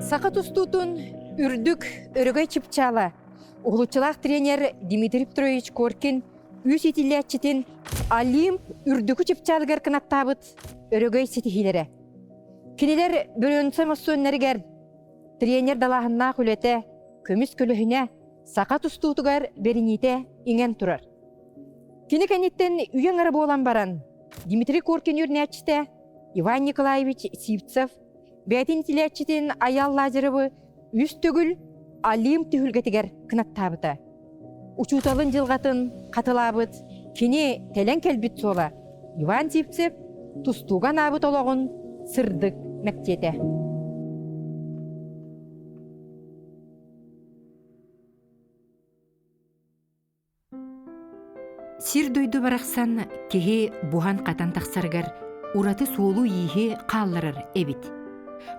Сақа тұстутын үрдік өрігай чіпчала. Оғылчылақ тренер Дмитрий Петрович Коркин үс етілетчетін Олимп үрдікі чіпчалығар кінаттабыт өрігай сетихилері. Кинелер бүрінсі мұссуыннергер тренер далағынна құлеті көміс көліхіне сақа тұстутығар берінейте ingen тұрар. Кені кәнеттен үйен арабы olan баран Дмитрий Коркин үрнәтчіте Иван Николаевич Сивцев бәтін тілетчетін аял лазеревы үс түгіл Олимп түхілгетігер кінаттабыта. Учуталын жылғатын қатылабыт, кене тәлен кәлбіт сола. Иван Сивцев тұстуған абыт олығын сырдық мәктеті. Сир дойду барақсан кеге буған қатан тақсаргар ураты суолу ийхи қалларар эбит.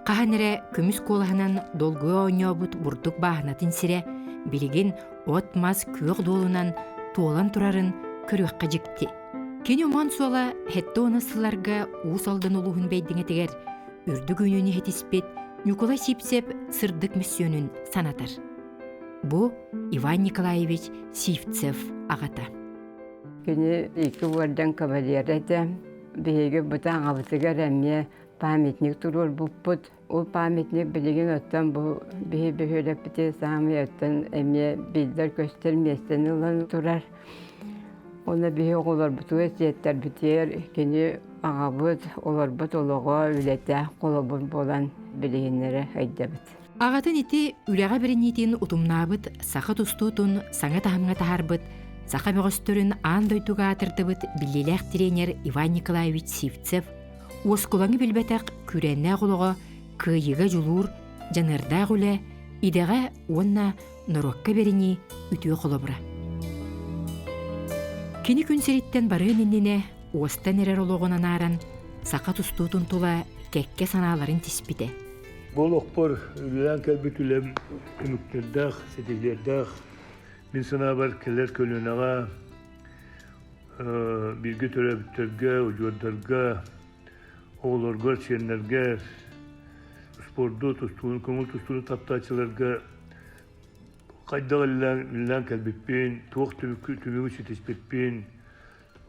Қағаныры көміс колағынан долгы ойнабыт бұрдық бағынатын сире білеген от мас көк долынан туолан тұрарын көріққа жікті. Кені оман суала хетті онасыларға уыс алдан олуғын бәйдіңетігер үрдік өнені хетіспет Николай Сивцев сырдық миссионын санатар. Бұ Иван Николаевич Сивцев ағата. Кені екі ордан кавалер әді, бейгі бұтан ғабытығар әме памятник тұрыр бұппыт. Ол памятник білеген өттен бұл бейі-бейіліп біте сағымы өттен әме білдер көстерместен ұлан тұрар. Оны бейі олар бұты өсеттер бітер, кені ағабыт, олар бұт олығы үлеті қолы болан білегенлері әйді біт. Ағатын еті үліға бірінетін ұтымнабыт, сақы тұстутын саңа тағымға тағарбыт, сақа бөғістөрін андойдуға атырдыбыт білеләқ тренер Иван Николаевич Сивцев, осколаңы білбәтәқ күрәннә ғылығы күйігі жұлур, жанырда ғылы, идеға онна нұрокка беріні үтіе құлыбыра. Кені күн сереттен барын інніне, остан әрер олығынан аран, сақа тұстутын тұла кәкке саналарын теспіде. Бұл оқпор үліған кәлбет үлем үміктердақ, сетелердақ, мен сана бар келер көлінаға, бірге төрәбіттерге, ұжуардарға, оғыларға, чернерге, спорду, көңіл тұстуыны таптачыларға қайдағылан кәлбетпен, туық түмігі сетеспетпен,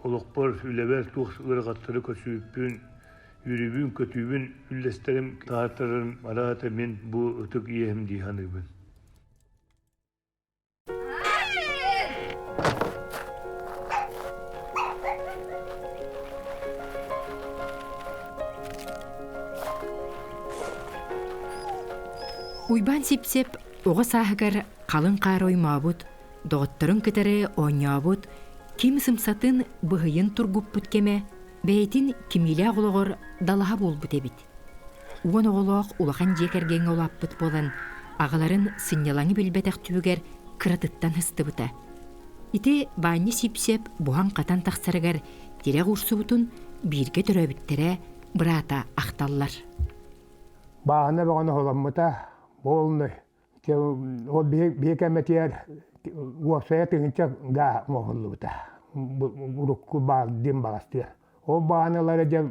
олықпар үләбәр туық ұрағаттары көсуіппен, үрібін, көтібін, үлләстерім тағаттарын арағата мен бұл ұтық ием дейханығын. Уйбан Сивцев оға сағығар қалын қар оймабыт, доғыттырын кітері ойнабыт, кем сымсатын бұғыйын тұргып бүткеме, бәйтін кемелі ағылығыр далаға бол бұт әбіт. Уан оғылық улақан жекерген олап бұт болан, ағыларын сынялаңы білбәтәқ түбігер кыратыттан хысты бұта. Ите Ваня Сивцев бұған қатан тақсарығар терек ұрсы бұтын бірге түрәбіттері бұрата ақталлар. Бағына бағына оламыта болны. Ол бекәметер уақсая тыңынша ға моғылы бұта. Ұрыққы бағден бағастыр. Ол бағаналары жа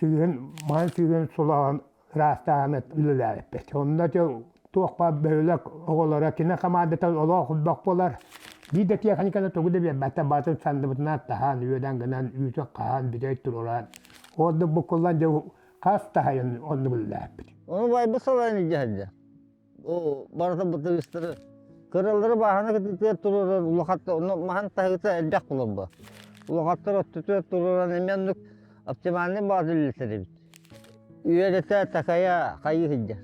маған сүйген сұлаған растағанет үлілі әппет. Онда жа туақпа бөлік оғылара кені қамадетал олақ құлбақ болар. Биде техниканы тоғыды бе бәтті батын санды бұтына таған үйеден гынан үйті қаған бидей тұруран. Олды бұқылан жа қас тағайын онды үлілі әппет. Onu bayba salayını geldi. O barda bu tavistleri kırılları bahane gidiyor dururlar. Ulahatta onu mahan tahita eldek kullanma. Ulahatlar tutuyor dururlar. Emenlik optimalini bazı illetleri. Üyelete takaya kayı hicce.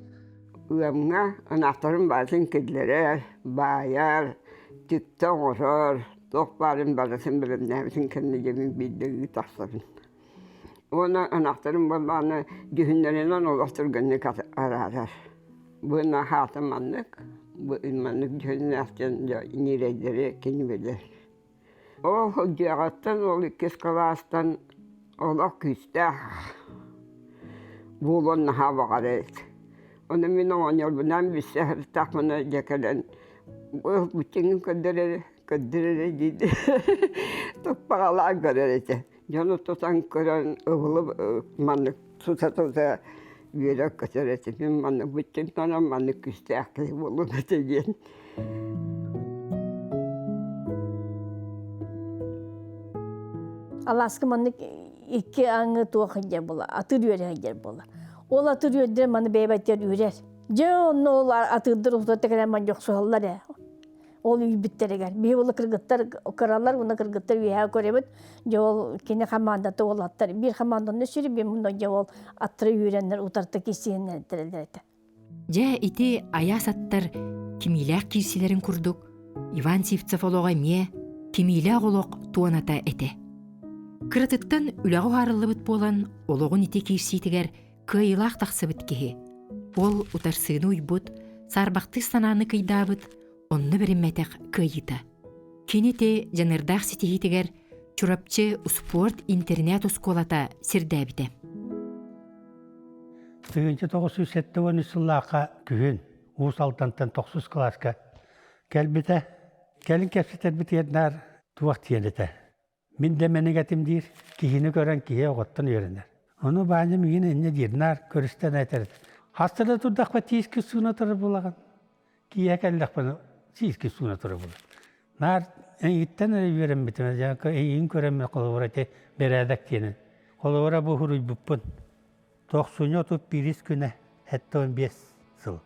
Uyamına anahtarın bazın kedilere bayar, tütte orar, dokbarın bazısın bilim nefsin kendi yemin bildiği tasarın. Ona anahtarın babana düğünlerinden oluşturganlık arar. Buna hatımanlık, bu ilmanlık düğünlerden nireleri kim bilir. O hüccaattan, o ikis kalastan, o küste buğulun hava garet. Onu min on yıl bundan bir seher takmana cekelen. Bu bütün kıdırır dedi. Topağalar görürüz. Yolu tutan kıran ıvılı manlık tuta yürek kaçarısı. Ben manlık bütün tane manlık küstahlı olur diyen. Alaska manlık iki anı tuğa hıncar bola, atır yöre hıncar bola. Ol atır yöre manı beybatlar yörer. Onu ol atırdır usta tekrar man yok soğallar ya. Ol yübüttere gel. Bir ola kırgıtlar, kararlar ona kırgıtlar üye korebet. Yol kine hamanda da ol attar. Bir hamandan ne sürü bir bundan yol attırı yörenler utartı kesiyenler ettirirler. Жа ити аяс аттар кимилээх кирсилерин курдук. Иван Сивцев олоға мие кимилээх олоқ туаната эте. Кырытыттан үлэҕу харыллыбыт болан олоғун ити кирсиитигер кыйылаах тахсыбыт киһи. Ол утарсыыны уйбут, сарбахты санааны кыйдаабыт, онны бириммэтэх кыйыта. Кините жанырдаах ситиһитигер чурапчы спорт интернет осколата сирдээбите. Тыгынчы 970 сыллааққа күн, уус алтантан 9 класска. Кәлбіті, кәлін кәпсетер бітеднар туақ тиенеті. Мен де менің әтім дейір, кейіні көрен кейе оғыттан өрінер. Оны бағаны мүйін әне дейірнар көрістен әтерді. Хастырда тұрдақпа тейіскі суына тұры болаған. Кейе кәлдақпа тейіскі суына тұры болған. Нар әйіттен әрі өрен бітімі, әйін көрен мен қолы орайты берәдік тиенін. Қолы ора бұхыр ұйбыппын. 91 күні, әтті 15 сыл.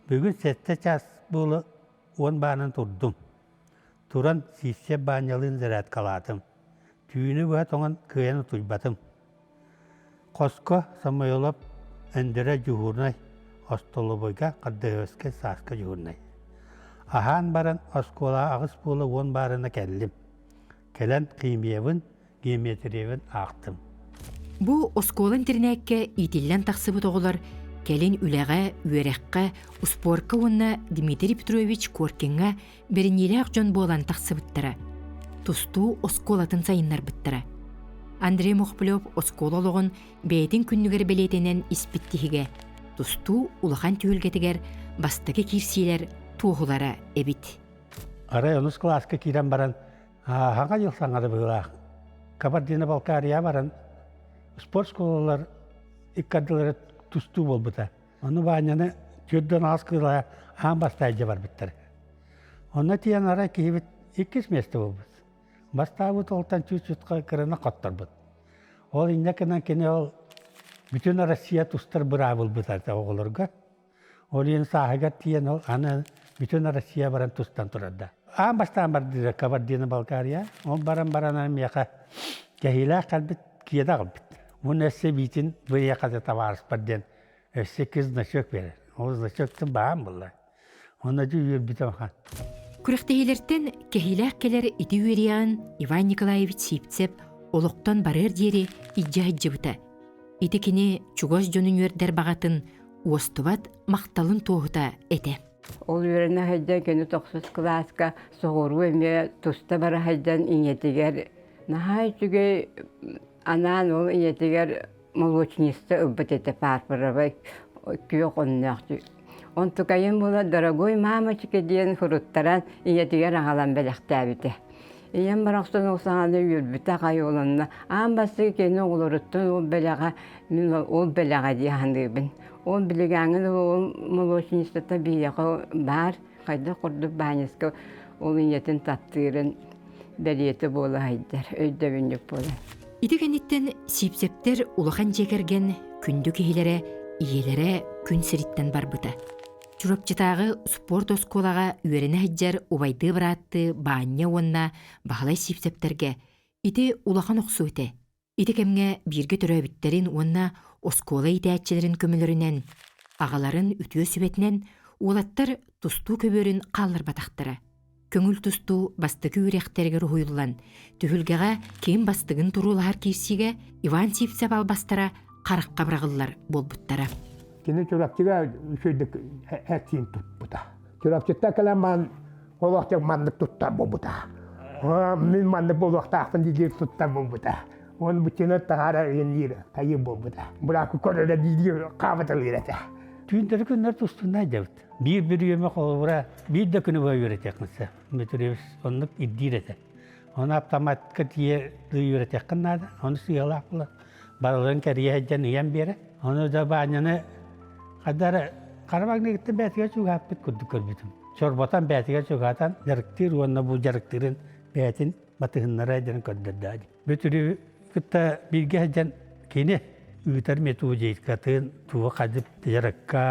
Бүгін 7 час болы 10 бағынан тұрдым. Туран сисе бағанялын зәрәт қалатым. Түйіні бұға тоңын күйені тұйбатым. Қоско самайолап әндірі жүгірнай, остолы бойға қаддығысқа сасқа жүгірнай. Ахан баран оскола ағыс болы 10 барына кәлдім. Кәлін қимиевін, геометриевін ақтым. Бу осколан тирнәккә итиллән тахсыбыт оғылар кәлин үләгә, үәрәккә, успорка онна Дмитрий Петрович Коркинға беренеләк жон болан тахсыбыттара. Тусту осколатын сайыннар быттара. Андрей Мохплёв оскол олығын бәйтін күннігер белетенен испиттихіге. Тусту улахан түйілгетігер бастығы кирсилер туғылара әбит. Арай 10 класска кирен баран, хаңа жыл саңады бұғылақ. Кабардино-Балкария баран, спорт школалар иккадылары тусту бол бұта. Оны бағanyаны жөдден аскыла аң бастайжы бар біттір. Оны тиян ара кейбіт 2 месті бол бұт. Баста бұт олтан чүт-чүтқа кіріні қоттар бұт. Ол иннекінен кені ол бүтін Россия тустар бұра бол бұтар оғылырға. Ол ең сағыға тиян ол аны бүтін Россия баран тустан тұрады. Аң бастан барды Кабардино-Балкария. Ол баран меқа кәхилә қалбіт киеда қалбіт. Mun esse bitin buraya kadar tavarız parden. Esse kız naşök verir. O naşöktün bağım bunlar. Ona cüyür bitim ha. Күрәхтәһиләртән кәһиләк келәр ити үриян Иван Николаевич Сипцев олоқтан барыр диери иҗҗа җибта. Итекене чугаш җонын үрдәр багатын уостубат макталын тоһута эте. Ол үйрені хайдан кені 9 класска соғыру еме тұста бара хайдан инетігер. Нахай жүге анан ол инетігер молочнисті үббіт еті парпырабай күйек оннақ. Он тұқайын бола, дорогой мамочка дейін құруттаран инетігер ағалан бәліқті әбіті. Иен барақстан олсаңаны үрбіті қай оланына. Ан басы кені олырыттын ол бәліға дейін. Ол білігәңін ол молочнистата бияғы бар, қайда құрды банескі ол инетін таттырын бәлеті болы хайдар, өйдәвіндік болы. Итегенеттен Сипцептер улахан жекерген күнді кейлері, иелері күн сириттен барбыта. Чурапчытағы спорт осколаға үйеріне хайджар убайды бұратты баанья онна бағалай Сипцептерге ити улахан оқсу өте. Итекемге бірге түрәбіттерін онна оскола итәтчелерін көмілерінен, ағаларын үтіө сүбетінен, олаттар тусту көберін қалыр батақтары. Көңіл тусту бастығы үректергер ұйылан, түхілгеға кем бастығын тұрулар керсіге Иван Сипцев албастара қараққа бірағылар болбыттара. Кені чурапчыға үшөйдік әтсейін тұт бұта. Чурапчытта кәлем ман олақтық мандық тұттар бол бұта. Мен мандық олақтақпын дейдер тұттар бол бұта. Оны bütünü tahara yenir, kayıp oldu. Bırakı korada diyor, kahvete öğrete. Tüyündürü günler tustunda cevdet. Bir yeme kolubura, bir de günü böyle öğretecek mesela. Metrobüs onluk iddirete. Оны автоматка тие үйретек қынады, оны сүйелақ бұла. Балылығын кәрие әджен үйен бері. Оны да бағынаны қадары қарабақ негітті бәтіге чуғап біт күрді көрбітім. Чорботан бәтіге чуғатан жарықтыр, оны бұл жарықтырын бәтін батығынлары әджен көрдірді. Бүтірі күтті бірге әджен кені үйтер мету жейткатын туы қадып жарыққа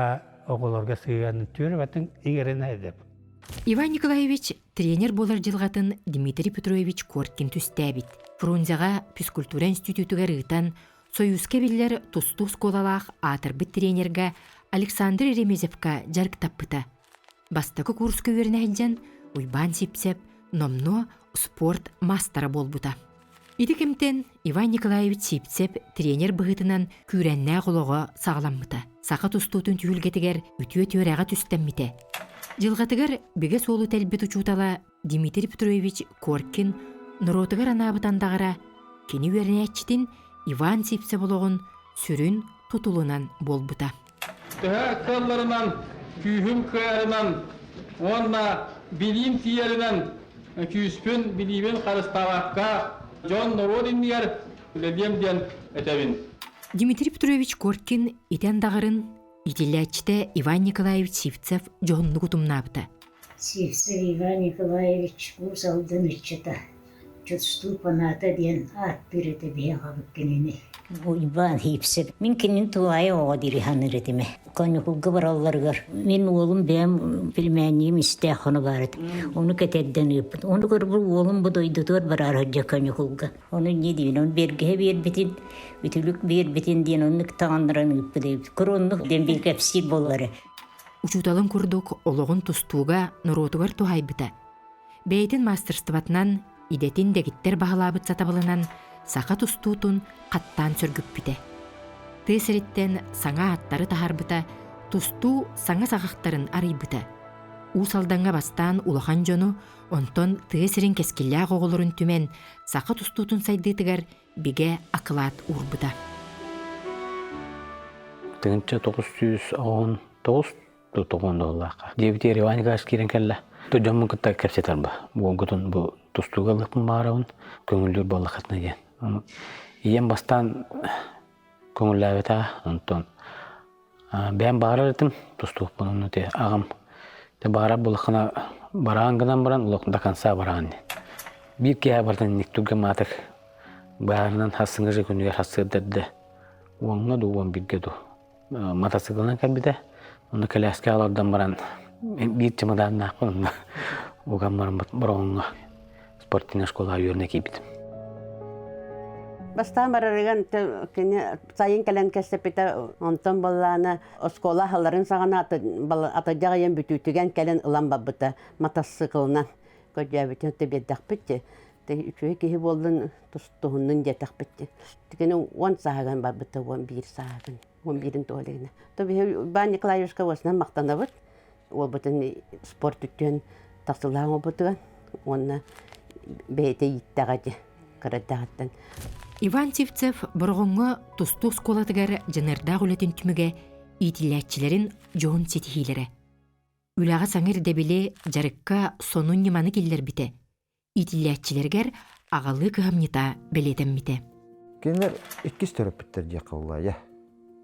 оғыларға сүйғанын түрі бәтін еңерін әдеп. Иван Николаевич тренер болар жылғатын Дмитрий Петрович Коркин түстәбит. Фрунзяға физкультура институтыға рыйтан Союзке билер тусту сколалақ атырбыт тренерға Александр Ремезевка жарк таппыта. Бастакы курс көверіне әджен уйбан сипсеп, номно спорт мастера болбута. Идікімтен Иван Николаевич сипсеп тренер бұғытынан күрәннә құлығы сағаламмыта. Сақа тустутын түйілгетігер үтіе-түйераға түстәмміте. Жылғатыгар беге солу тәлбет учутала Дмитрий Петрович Коркин нұротыгар анабытандағыра кені өріне әтчітін Иван сипсе болуғын сүрін тұтылынан болбыта. Тәһә кылларынан, күйім кәрінен, онна билим тиерінен, күйіспін билимен қарыстағаққа Джон Нородиннер үлелемден әтәбін. Дмитрий Петрович Коркин итен дағырын итиләтчіте Иван Николаевич Сивцев жоғынны күтімнабыта. Сивцев Иван Николаевич курс алдын үтчіта. Чөтсту паната ден ат біреді бе қабып кенені. Иван Сивцев. Мен кенен туайы оға дирі ханыр етіме. Конюкулга баралларгар. Мен олым бәм білмәнем істәқыны барыды. Оны кәтәдден өппін. Оны көрбір олым бұдойдытыр барар høджа конюкулга. Оны не дейін? Оны бергеге бер бітін, бүтілік бер бітін дейін. Оны тағандыран өппі дейін. Көронны ден бір кәпсир болары. Учуталын күрдік олығын тұстуға нұротығар тухайбыта. Бәйтін мастерстватынан идетін дегіттер бағалабыт сатабылынан сақа тұстуытын қаттан сөргіп біте. Тесіреттен саңа аттары тахарбыта, тұсту саңа сағақтарын арайбыта. Усалданға бастан улахан жону, онтон тесірін кескілі оғылырын түмен сақа тұстуытын сайдытығар беге ақылат урбыта. Тыңынча 919 $9. Дебитер Иван Николаевич кирен келла. Тоджамын кытта кепсетер ба. Бұл күтін бұл тұстуғалықпын барауын көңілдер болықатына ден. Иен бастан көңілі әветаға, онтон. Бән бағарар етім тұстуғыппын оны те ағам. Бағарар болықына бараған гынан баран, ұлықында канса бараған ден. Bir kere bardan niktugga matak bağırından hassınca günüge hassa dedi. Onunla da on bir gedo. Matasiklinden kalbide. Onu kalaske alardan baran bir çamadan nakon. O gammarım baronga sportina şkola yürüne kibit. Bastan bararıgan kene sayın kalen kesepite ondan ballana şkola halların sağana atacağın bütütügen kalen ılan babıta matasiklinden. Kocabitin tebeddak bitti. Te üçü ki boldun tustuğunun jetak bitti. Tikene on sahagan babıta on bir sahagan. 11'in tuvaletine. Tabii ben Nikolaevska vasna maktanavut. O bütün spor tütün tasılan o bütün. Ona beyte yittagadı. Karadağıttan. Иван Сивцев бұрғыңы тұстық сколадығар жанырда ғылетін түміге итиләтчілерін жоғын сетихилері. Үлаға саңыр дәбілі жарыққа сонун неманы келдер біте. Итиләтчілергер ағалы қығамнета бәлетен біте. Кенлер 2 төріп біттер де қаула, я.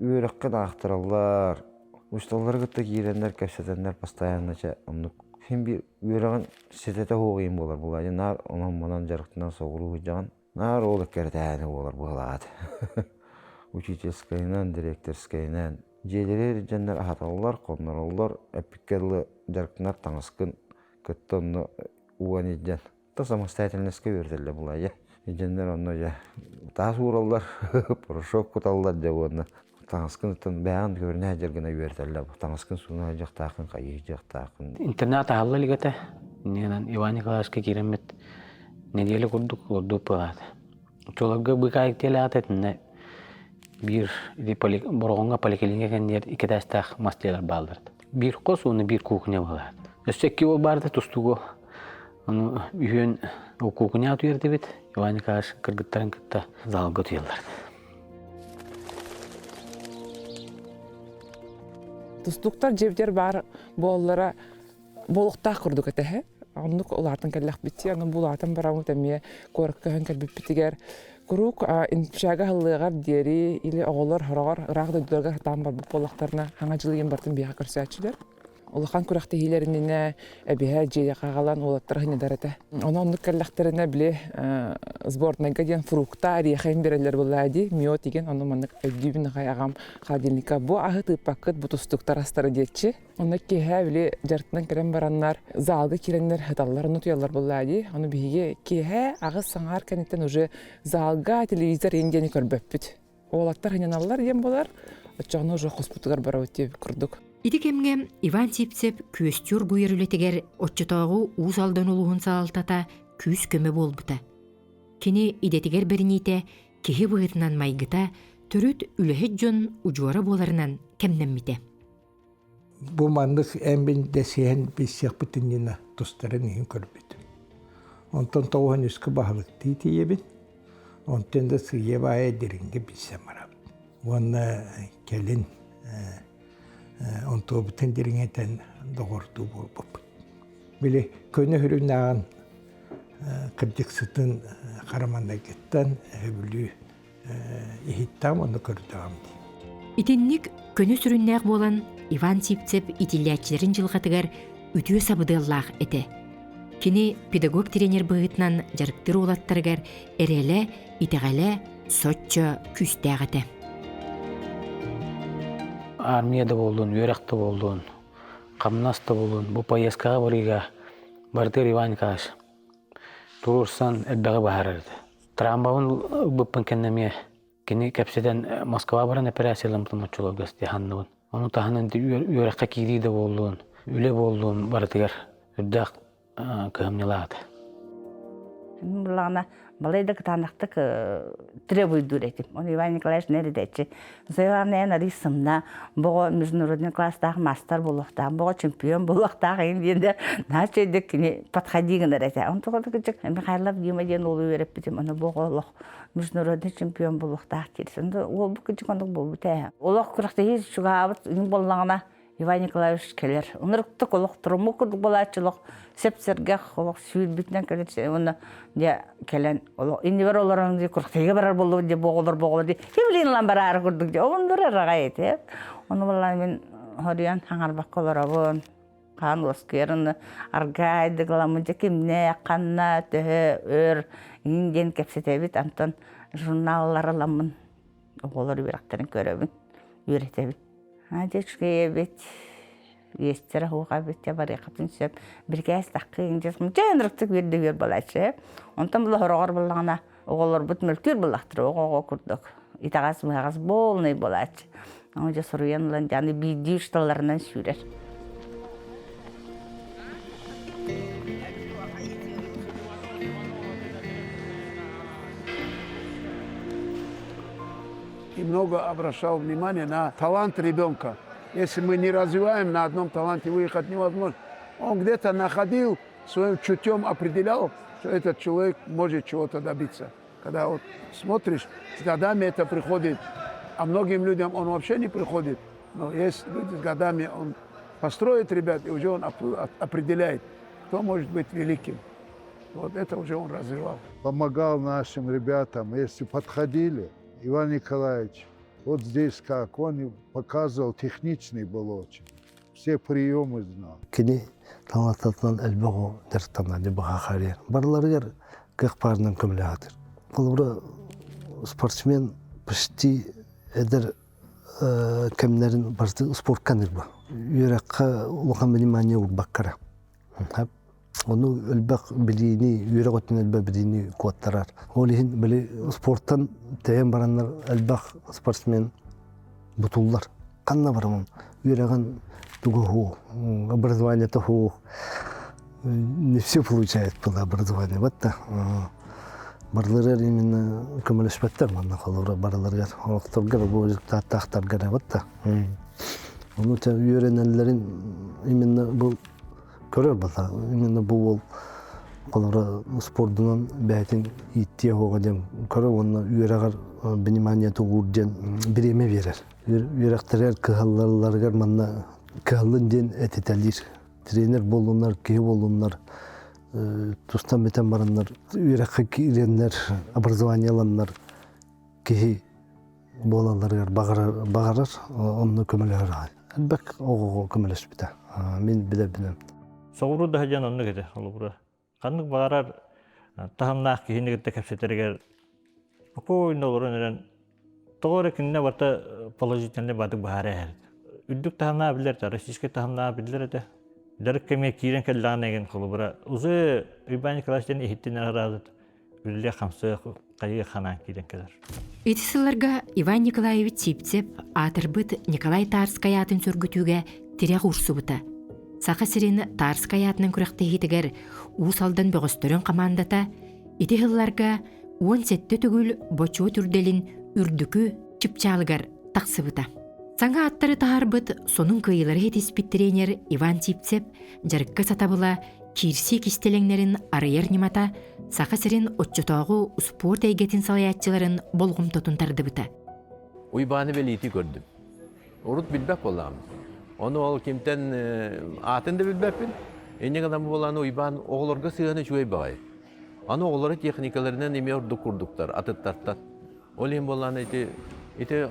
Үйреккен ақтыралар, ұсталар күтті кейрендер, кәпсетендер постоянныча. Хем бір үйреген сететі хоғайын болар бұлай. Нар онан манан жарықтынан соғыру жағын. Нар олы кәртәні болар бұлады. Учительскайынан, директорскайынан. Желері жәнлер ағаталылар, қоныралылар, әпіккерлі жарықтынар таңысқын күтті оны уған еден. Та самостоятельнеске өрделі бұлай. Жәнлер оны тас уралдар, порошок құталылар деп оны. Таңысқын бәғын көріне әжергіне өрделі. Таңысқын суына жақтақын, қайық жақтақын. Интернет ағылы лігеті. Иван Николаевичке керемет. Неделі күрдік, күрдік бұғады. Чоларға бұқайық телі ағатетіне bir бұрғынға поликлиника кәндер 2 дәстақ мастелер балдырды. Bir қос, оны bir кухня болады. Өссекке ол барды тұстығы. Оны үйен кухня атуерді бет. Иван Николаевич кіргіттарын күтті залғы тұйылдарды. Тұстықтар жевдер бар болылары болықтақ күрдік әтәхі. оннук улаатын каллах битти, аны булаатын бараму тәмие корккаһын калбит битигер. Курук инфшага халлыгар дери или оголор хорогор рагда дөргөр там бар болактарына хаңа жылыйын бартын бия көрсөтчүлөр. Улахан куракты хилеринне эбиһэ жея кагалан улаттар хинедарата. Онун каллахтарына биле сборнага ден фрукта рехен берелер булады. Миот деген онун мандык өдүбүн гайагам холодильникка бу ахыты пакет бутустуктар астары детчи. Онда кеһэ биле жартынан керен бараннар залга киреннер хаталларын туялар булады. Аны биге кеһэ агыс саңар канеттен уже залга телевизор индени көрбөппүт. Олаттар хиненаллар дем болар. Очону уже хоспиталга барабыт курдук. Итикемге Иван Сипсеп күөстүр буйрулетигер отчотоогу уус алдан улугун саалтата күс көмө болбута. Кини идетигер берините кихи быытынан майгыта төрүт үлөһөт жон ужуара боларынан кемнеммите. Бу мандык эмбин десен бисек битинина тустарын ин көрбүт. Онтон тоухан үскө бахалык тиебин. Онтон да сыйебае деринге бисемара. Вона келин онто бүтін деріңетен доғырды болбып. Біле көне хүрінаған кірдіксітін қараманда кеттен өбілі ехиттам оны көрдіғам. Итинник көне сүріннәқ болан Иван Сипсеп итилячилерин жылғатыгар үтіө сабыдыллақ эте. Кини педагог тренер бұғытынан жарықтыр олаттаргар әрелі, итеғалі, сотчо күстәғаты. Армияда болдун, үйрәкті болдун, қамнаста болдун, бұл поездкаға барыға бартыр Иван Каш. Турурсан әлбәғі бағарырды. Трамбауын бұппын кәннәме, кені кәпседен Москва баран операциялым тұматчылы өгісті ханнығын. Оны тағынан үйрәкқа кейдейді болдун, үле болдун бартығар үрдәқ көхімнелағады. Бұлағына балайда кытанақтық требует дуретим. Он Иван Николаевич нередечи. Заяварная на рисымна, бұғы международный класстағы мастер болуқтағы, бұғы чемпион болуқтағы, енді начайдық кіне подходигін әрәті. Он тұғырды күчік, Михайлов Дима ден олы өріп бітім, оны бұғы олық международный чемпион болуқтағы керсін. Ол бұл күчік ондық бол бүті. Олық күріқті ез шуға абыт, ең болуғана Иван Николаевич келер. Онырықтық олық тұрымы күрдік болатшылық, сепсергех олық сүйір бітінен келер. Оны келен, инді бар оларың де күріқтеге барар болу де боғылыр де. Кемлейін лан бар ары күрдік де. Оғын бір араға еті. Оны болай мен хориян хаңарбақ қоларабын. Қан оскерін аргайды қыламын же кемне, қанна, түхі, өр, инден кепсете бит. Антон журналлар аламын. Оғылыр берақтарын көребін, үйрете бит. Дечке бит, естері хуға бит, бар еқатын сөп, бірге әстаққы еңдесім, жәніріктік берді бер болайшы. Онтан бұл хорағар болағына оғылар бұт мүлтір болақтыр, оғаға күрдік. Итағас мұғағас болнай болайшы. Онжа сұруян ұлан жаны бейді үшталарынан сүйрер. И много обращал внимание на талант ребенка. Если мы не развиваем на одном таланте, выехать невозможно. Он где-то находил, своим чутьем определял, что этот человек может чего-то добиться. Когда вот смотришь, с годами это приходит, а многим людям он вообще не приходит. Но есть люди с годами, он построит ребят, и уже он определяет, кто может быть великим. Вот это уже он развивал. Помогал нашим ребятам, если подходили. Иван Николаевич, вот здесь как, он показывал, техничный был очень. Все приемы знал. Кини талантатынан әлбіғу дәрттамады бұға қарер. Барларығар қық парынан көмілі ғатыр. Бұл спортсмен пішті әдір кәмінерін барды спорткан үрбі. Үйраққа ұлған внимание ұрбаққара. Onu ölbek bildiğini, yürek ötün ölbek bildiğini kuatlarar. Olihin böyle sporttan teyen baranlar ölbek sportsmen butullar. Kanna baramın, yüreğin тугу ху, образование-то ху. Не все получает было образование. Вот так. Барлар именно көмөлөшпөттөр мында калыр барларга. Октогга бу тактактарга вот так. Onu öğrenenlerin именно bu көрөр бата именно бул колора спортунан бәтин итте хогадем көрө онна үйрәгәр внимание тугурден биреме берер. Үйрәктәрәр кыһалларларга манна кыһаллын ден этетелир. Тренер болунар, ки болунар. тустан бетен бараннар, үйрәккә киреннәр, образованияланнар, кихи болаларыр, бағарар, онны көмелер. Әлбәк оғуға көмелеш біті. Мен білем. Соғыру да жан онны кеді, олы бұра. Қанық бағарар, тағымнақ кейінігітті кәпсетергер, спокойно олырын өрен, тоғыры кініне барта положительный бадық бағары әрді. Үддік тағымнақ білдер, российский тағымнақ білдер әді. Дәрік кәме кейрен кәллаған еген қолы бұра. Ұзы Иван Николаевичтен ехеттен әразыд. Үлілі қамсы қайы қанан кейрен кәлер. Этисыларға Иван Николаевич Сипцев атырбыт Николай Тарскай атын сөргүтүүгө тирек урсубута. Сақа сирен Тарскай атынан күрәктегитигер уусалдан бөгөстөрөн командата итихылларга 17 түгүл бочу түрделин үрдүкү чыпчалыгар таксыбыта. Саңа аттары таарбыт сонун кыйылары хетиспит тренер Иван Сипцев жарыкка сатабыла кирси кистелеңнерин арыйар нимата сақа сирен отчотоогу спорт эйгетин салаятчыларын болгум тотун тардыбыта. Уйбаны белити көрдүм. Урут билбек болам. Onu ol kimten atında bilbepin. Enge adam bolanı uyban oğullarga sığını şuay bağay. Onu oğulları teknikalarından emiyor dokurduklar atıttartan. Olayım bolanı ite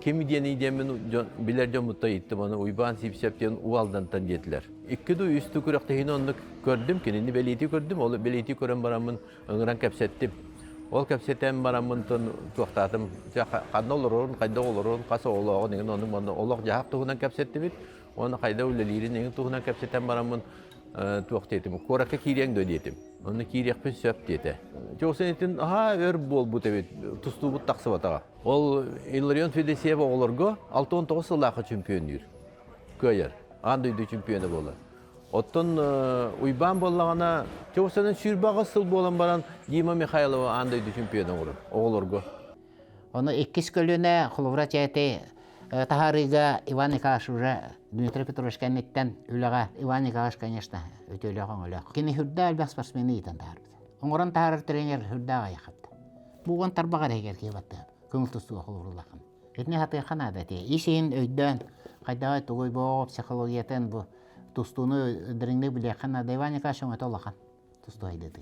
kimi diyeni diyemin bilerce mutlu ettim onu uyban sipsepten uvaldan tan yettiler. İki de üstü kurakta onu gördüm ki ne beliti gördüm. O beliti gören baramın öngran kapsettim. Ol kapsetem baramın ton tuğtadım. Kadın olurun, kayda olurun, kasa olurun. Onun bana olak cahap tuğunan kapsetti bit. Onu kayda ulalirin, onun tuğunan kapsetem baramın tuğtadım. Koraka kiriyeng dödedim. Onu kiriyek pün söp dedi. Çok senetin aha ör bol bu tebet. Tustu bu taksı vatağa. Ol İlarion Fedesiyeva olurgu 6-19 yıllığa çempiyondur. Köyer. Andıydı çempiyonu bolar. Ottun uyban bollağına çoğusunun sürbağı sıl bolan baran Dima Mikhailova andaydı çempiyonu olurgu. Onu ikkis kölüne kuluvra çeyeti tahariga Ivan Nikolaevich Dmitry Petrovich kennetten ülaga Ivan Nikolaevich конечно ötölü ağın öyle. Kini hürda elbaq sportsmeni iten tahar. Ongoran tahar trener hürda ayaqaptı. Bu on tarbagar heger ki battı. Köngül tustuğa kuluvrullaqın. Etne hatı kanada te. İşin öydön qayda togoy bo psixologiyatan bu tustunu dringde bileqan da Ivan Nikolaevich ötolaqan. Tustu aydıdır.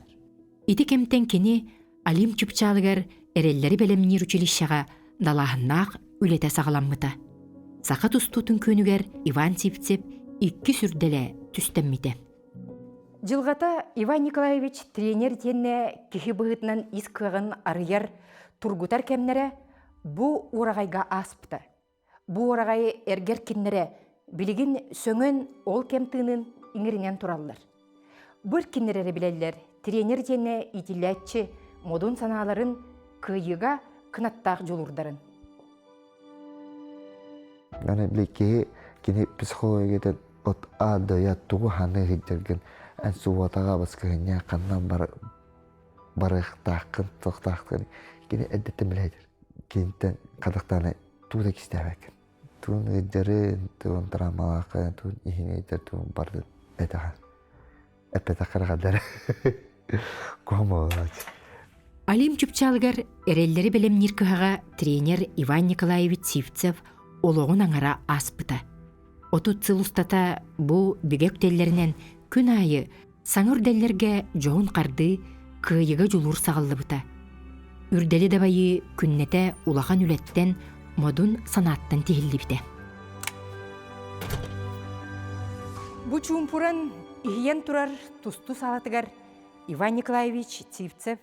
Ити кемтен кини Алим чүпчалыгар эреллери белемнир училищага далаһыннаах үлете сагаламмыта. Сака тустутун көнүгер Иван Сипцев 2 сүрделе түстеммите. Жылгата Иван Николаевич тренер тенне кихи быгытынан искыгын арыяр тургутар кемнере бу урагайга аспыта. Бу урагай эргер киннере билигин сөңөн ол кемтынын иңиринен тураллар. Бир киннерери билеллер тренер тенне итилятчы модун санааларын кыйыга кынаттаах жолурдарын. Мен билеки кини психологияда от адая тугу ханы хидерген ан суватага баскыня каннан барыктакын токтакын кини эддетем биледер. Кинтен кадактаны туда кистебек. Тун эддерин, тун драмалакы, тун ихинейдер, тун барды эдахан. Эпетакаргадар. Комо Алим чүпчалыгар эреллери белемнир кыһага тренер Иван Николаевич Сипцев ологун аңара аспыта. Отут цыл устата бу бигектеллеринен күн айы саңырделлерге жоон карды кыйыга жулур сагаллыбыта. Үрдели дабайы күннете улахан үлеттен модун санаттан тихиллибите. Бу чумпуран ихиен турар тусту салатыгар Иван Николаевич Сипцев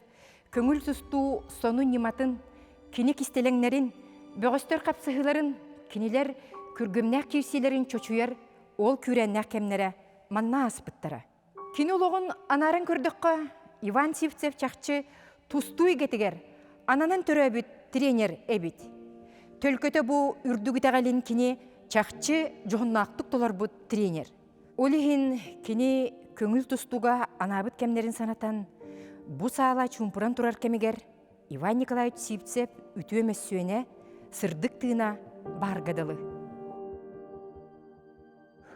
көңүл тусту сону ниматын, кини кистелеңнерин, бөгөстөр капсыһыларын, кинилер күргөмнәк кирсилерин чочуяр, ол күрәннәк кемнере манна аспыттара. Кини улогун анарын көрдөккө Иван Сипцев чакчы тусту игетигер, ананан төрөбүт тренер эбит. Төлкөтө бу үрдүгүтәгалин кини чакчы жоннактык толорбут тренер. Олихин кини көңүл тустуга анабыт кемнерин санатан бу саала чумпуран турар кемигер Иван Николаевич Сипцев үтү эмессүөнэ сырдык тыына баргадалы.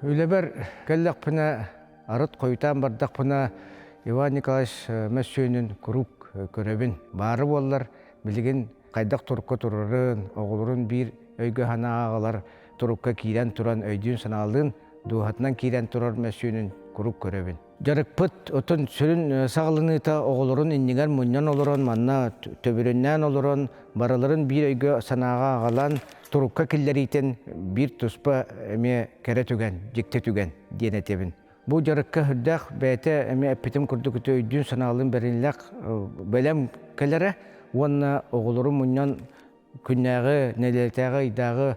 Үлебер келлекпіне арыт қойтан бардақпына Иван Николаевич мәссүөнүн курук көрөбүн бары боллар билигин кайдак турукка турарын оголорун бир өйгө хана агалар турукка кийрен туран өйдүн саналдын дуухатынан кийрен турар мәссүөнүн курук көрөбүн. жарыкпыт отон сүрүн сағылыныта оғылырын иннигер мұньян олырын, манна төбіріннен олырын, бараларын бір өйгі санаға ағалан, турукка киллеритен бір туспа әме кәрі түген, жекте түген дейін әтебін. Бұл жарыққа хүрдәқ бәйті әме әппетім күрді күті өйдін саналын бәрінләқ бәлем кәлері, онына оғылырын мұньян күннәғы, нәлетәғы, идағы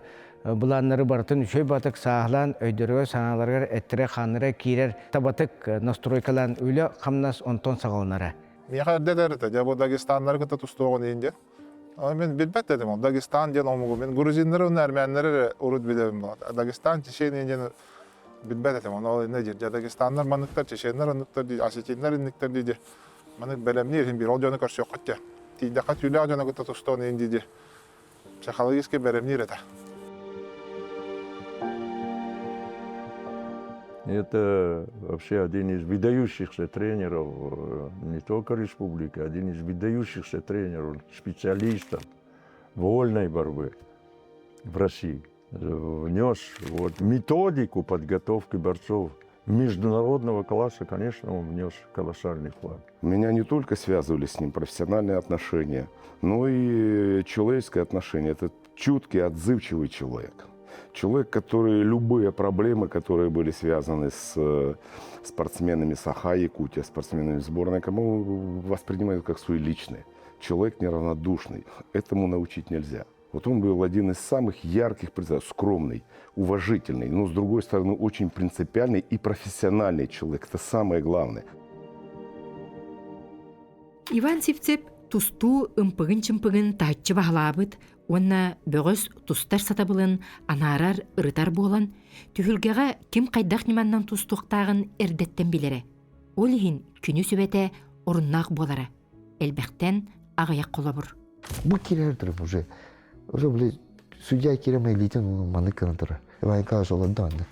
бұланлары бартын үшөй батық сағылан өйдірігі саналарғар әттірі қаныры кейрер табатық настройкалан өлі қамнас онтон сағалынары. Мен қардедер, бұл Дагестанлар күті тұстуғын енді. Мен білбәт дедім, Дагестан ден омығы. Мен грузинлары, әрмәнлері ұрыд білемін. Дагестан, Чечен енді білбәт дедім. Ол не жер, Дагестанлар манықтар, Чеченлар анықтар дейді, Осетинлар анықтар дейді. Маны бәлемні ерін бір, ол жоны көрсе өқытте. Тейді қат үлі жоны күті тұстуғын енді дейді. Психологически бәлемні ереді. Это вообще один из выдающихся тренеров не только республики, один из выдающихся тренеров, специалистов вольной борьбы в России. Внес методику подготовки борцов международного класса, конечно, он внес колоссальный вклад. Меня не только связывали с ним профессиональные отношения, но и человеческое отношение. Это чуткий, отзывчивый человек. Человек, который любые проблемы, которые были связаны с спортсменами Саха, Якутия, спортсменами сборной, кому воспринимают как свои личные. Человек неравнодушный. Этому научить нельзя. Вот он был один из самых ярких, скромный, уважительный, но, с другой стороны, очень принципиальный и профессиональный человек. Это самое главное. Иван Сивцеп тусту ымпыгын-чымпыгын таатчы бағалабыт, онна бөгөс тустар сатабылын анарар ырытар болан, түхілгеға кім қайдақ неманнан тустуқтағын әрдеттен білері. Ол ехін күні сөбәті орыннақ болары. Әлбәқтен ағаяқ қолабыр. Бұл керердір уже. Уже, блядь, судья керемей лейтен маны кырындыры. Иван Калаш олады анды.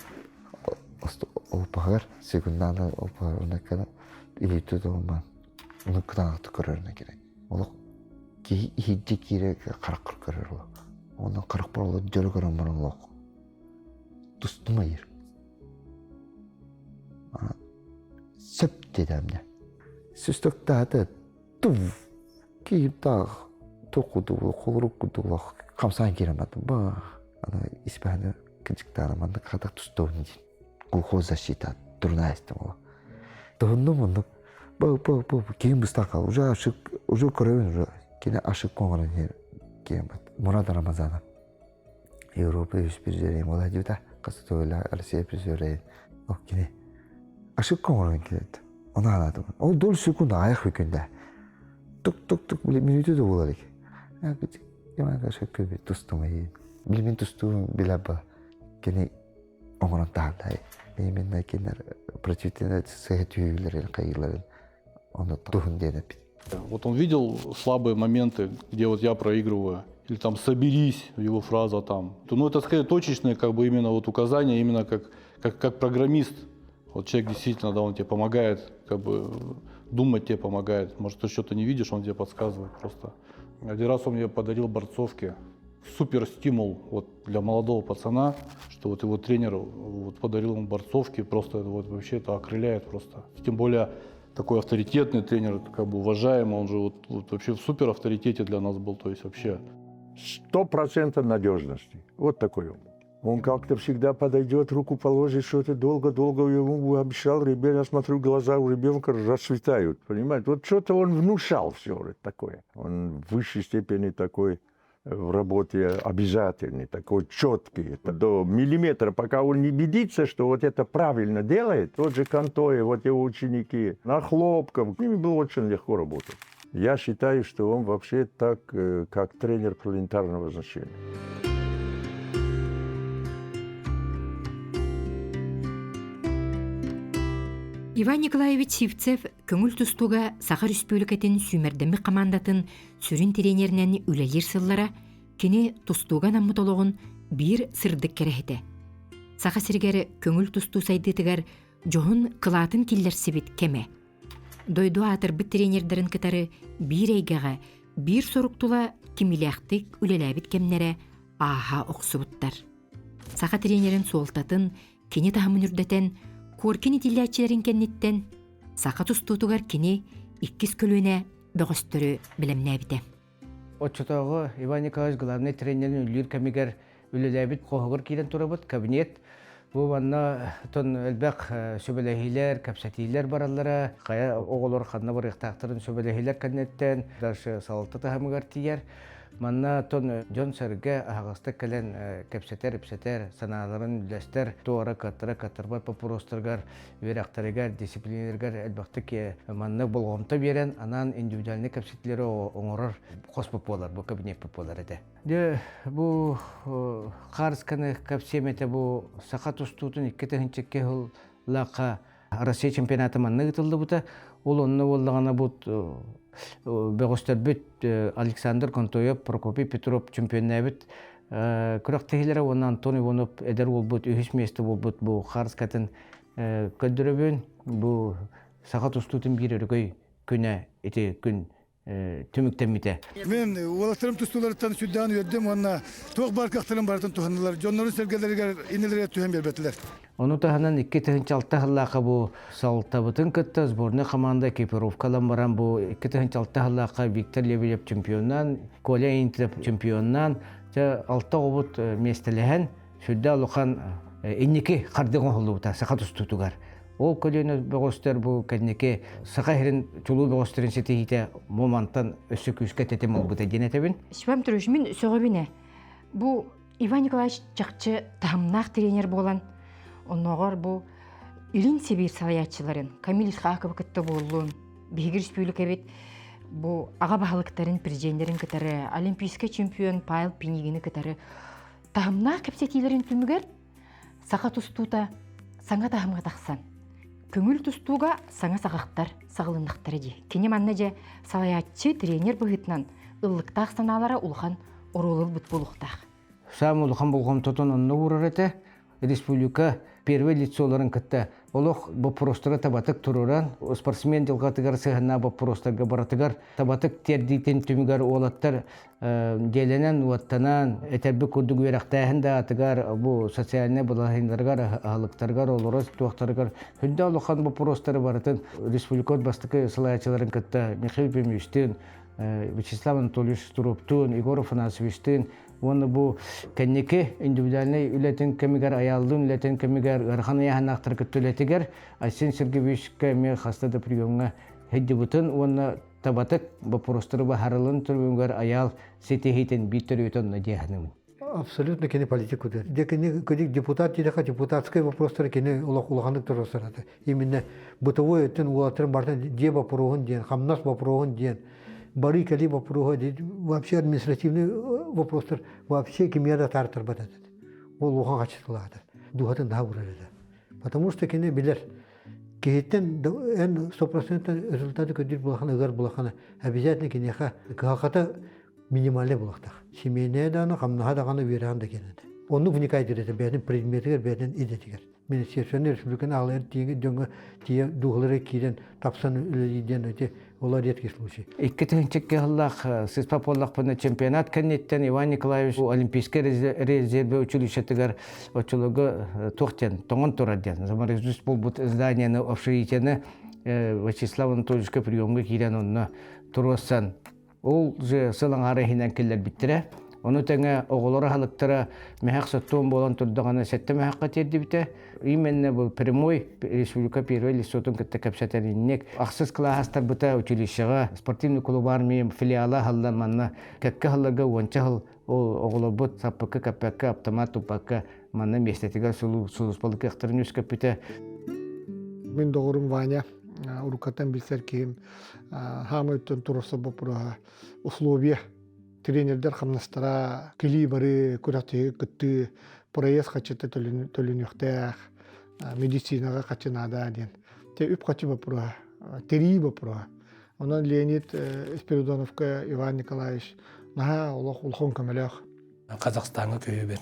Опағар, секунданы опағарына кәді илейтуді олман. Оны күтанақты көреріне керек. Олық хиджи кире қараққыр көрер ол. Оның қарақпар олады жөрі көрен бұрын олық. Тұстыма ер. Сөп деді әміне. Сөстікті әді тұв кейіп тағы тоқуды ол, қолырықуды ол, қамсан керемеді. Ба, испәні кінчікті анаманды қадақ тұстауын дейін. Глухой защита, дұрна әстім ол. Тұғынным оны, кейін бұстақал, уже көревін, уже кені ашық қоңырын кемет. Мұрад Рамазанов. Европа өз президент ола дейді, қасыты ойлы Россия президент. Ол кені ашық қоңырын келеді. Оны анадым. Ол дөл секунд аяқ өкінде. Тук-тук-тук, минуты да болар екен. Иван Калашқа көбе тұстым айын. Білмен тұстуым білі ба. Кені оңырын тағылай. Мен кенер противтенет сәйет үйгілерін, қайғыларын. Он тухын деді. Вот он видел слабые моменты, где вот я проигрываю. Или там «соберись», его фраза там. Ну это скорее точечное как бы именно вот указание, именно как программист. Вот человек действительно, да, он тебе помогает, как бы думать тебе помогает. Может, ты что-то не видишь, он тебе подсказывает просто. Один раз он мне подарил борцовки. Супер стимул вот для молодого пацана, что вот его тренер вот подарил ему борцовки, просто это вот вообще это окрыляет просто. Тем более такой авторитетный тренер, как бы уважаемый, он же вот вообще в супер авторитете для нас был, то есть вообще. 100% надежности. Вот такой он. Он как-то всегда подойдет, руку положит, что-то долго-долго ему обещал. Ребенок, я смотрю, глаза у ребенка расцветают, понимаете? Вот что-то он внушал все это такое. Он в высшей степени такой в работе обязательный, такой четкий. Это до миллиметра, пока он не убедится, что вот это правильно делает. Тот же Кантоя, вот его ученики, Нахлопков, с ними было очень легко работать. Я считаю, что он вообще так, как тренер планетарного значения. Иван Николаевич Сивцев көңіл тұстуға Сахар Республикатын сүймердемі командатын сүрін тренерінен үлелер сыллара кені тұстуға намытолығын бір сырдық керехеті. Саха сіргері көңіл тұсту сайдытығар жоғын қылатын келдер себет кеме. Дойду атыр бұт тренердерін кітары бір айгаға, бір соруқтула кемеляқтық үлеләбіт кемнері аға оқсы бұттар. Саха тренерін солтатын, кені тағымын үрдетен, Коркин итилячерин кенниттен сақа тустутугар кини иккис көлүнө бөгөстөрү билемнебите. Отчетогы Иван Николаевич главный тренерин үллер кемигер үлелебит кохогор кирен турабыт кабинет. Бу ванна тон элбек сөбелехилер, капсатилер бараллара, кая оголор ханна бар ихтактырын сөбелехилер кабинеттен, даже салты тахамыгар тияр. Манна тон Джон Серге агасты келен капсатер, саналарын үлестер, туара катырбай попростыргар, верактарыгар, дисциплинергар элбекті ке манна болгомта берен, анан индивидуальный капсатилері оңорор қос пополар, бу кабинет пополар еді. Бу қарысканы капсемете бу сақа тустутун 2-тігіншекке лақа Россия чемпионаты манны гытылды бута, ол онны болдағана бут бөгөстөрбүт Александр Контоев, Прокопий Петров чемпионнабыт. Күрәктегиләре онна Антон Иванов эдер болбут, үһис месте болбут бу Харскатын көддөрөбүн, бу сақа тустутун бир өргөй күнә эти күн түмүктемите. Мен олақтарым тұстуларыттан сүддан өддім, онна тоқ барқақтарым бартын туханылар, жоннорын сәргелерге инелерге түхен бербеттілер. Onu tahanan 2-6 hallaka bu saltabıtın kıtta sborna komanda ekipировкалан баран bu 2-6 hallaka Виктор Лебедев чемпионнан, Коля Интеп чемпионнан, 6 обут местелеген сүдде алухан инники қардығын холу бута сақа тустутугар. Ол көлені бөгөстер bu кәднеке сақа херин чулу бөгөстерин сетихите моманттан өсі күшке тетем ол бута денетебін. Швам тұрышмын сөғабіне. Бұл Иван Николаевич жақчы тамнақ тренер болан. Онногор бу Илин Сибир саятчыларын, Камил Исхаков кытты болуын, Бейгир Республика бет бу аға бағылықтарын президентерин кытары, олимпийский чемпион Павел Пенигини кытары тахымна капсетилерин түмігер сақа тустута саңа тахымға тақсан. Көңіл тустуға саңа сағақтар, сағылындықтары де. Кене манна же саятчы тренер бұғытнан ыллықтақ саналары улхан оролыл бұт болуқтақ. Сам улхан болғым тұтын онны ұрыр еті, республика первый лицоларын кытта. Олох бопростора табатык туруран, спортсмен делгатыгар сыгына бопростарга баратыгар, табатык тердитен түмігар олаттар деленен уаттанан, этәбі күрдіг верақтайын да атыгар, бу социальный бұлағындаргар, алықтаргар, олорос туақтаргар. Хүнді олоқан бопростары баратын республикот бастықы сылайчыларын кытта, Михаил Пемюштин, Вячеслав Анатольевич Туруптун, Егор Афанасьевичтин, оны бу кеннеке индивидуальный үлетен кемигер аялдын үлетен кемигер гархан яханактар көтөлетигер Айсен Сергеевичке ме хастада приемга хеддибутун оны табатык бопростыры бахарылын турбунгар аял сетехитен битерүтөн надеханым. Абсолютно кене политику дер. Декене кодик депутат тиреха депутатская вопростары кене улаханды туросарады. Именно бытовой этен улатрын бартын деба порогын ден, хамнас вопрогын ден. Бары кали вопросы, вообще административный вопросы, вообще кемера тартар батат. Ол оған қачытылады. Духатын да урады. Потому что кене билер. Кейттен en 100% результаты көдір булахана, ыгар булахана. Обязательно кенеха кахата минимальный булахтах. Семейная даны, хамнаха дағаны веран да кенеді. Оны вникай диреді, бәдін предметігер, бәдін идетігер. Министерствоны республиканы алайыр тиңі дөңі тие дұғылары кейден тапсан үліден өте олар редкий случай. 2-тігіншекке ғыллақ сіз паполлақ бұны чемпионат кәнеттен Иван Николаевич олимпийский резерве училищетігер очылығы тоқтен, тоңын тұраден. Замарызус бұл бұд изданияны обширитені Вячеслав Анатольевичке приемға кейден онына тұрғасан. Ол же сылың арахинен келер біттірі. Onu tenge oğulları halıktara mehak sattuğum bolan turdağına sette mehakka terdi bite. Именно bu прямой республика первый листотун кытта капсатан иннек. Ақсыз класстар бұта училищеға, спортивный клубар мейм филиала халдан манна. Кәкке халларға уанча хал оғылар бұт саппыққа каппаққа автомат тупаққа манна местетіға сулуспалыққа иқтарын өскіп бите. Мен доғырым Ваня, урукаттан білсер кейім, хамы өттен тұрысы бұпыраға условия. Тренердер хамнастара кили бары күрәтеге күтті проезд қачыты төлініқтәқ, медицинаға қачынада ден. Те үп қачы бапыра, тери бапыра. Онан Леонид Спиридоновка Иван Николаевич наға ұлғын көмелеқ. Қазақстанға көйі бер.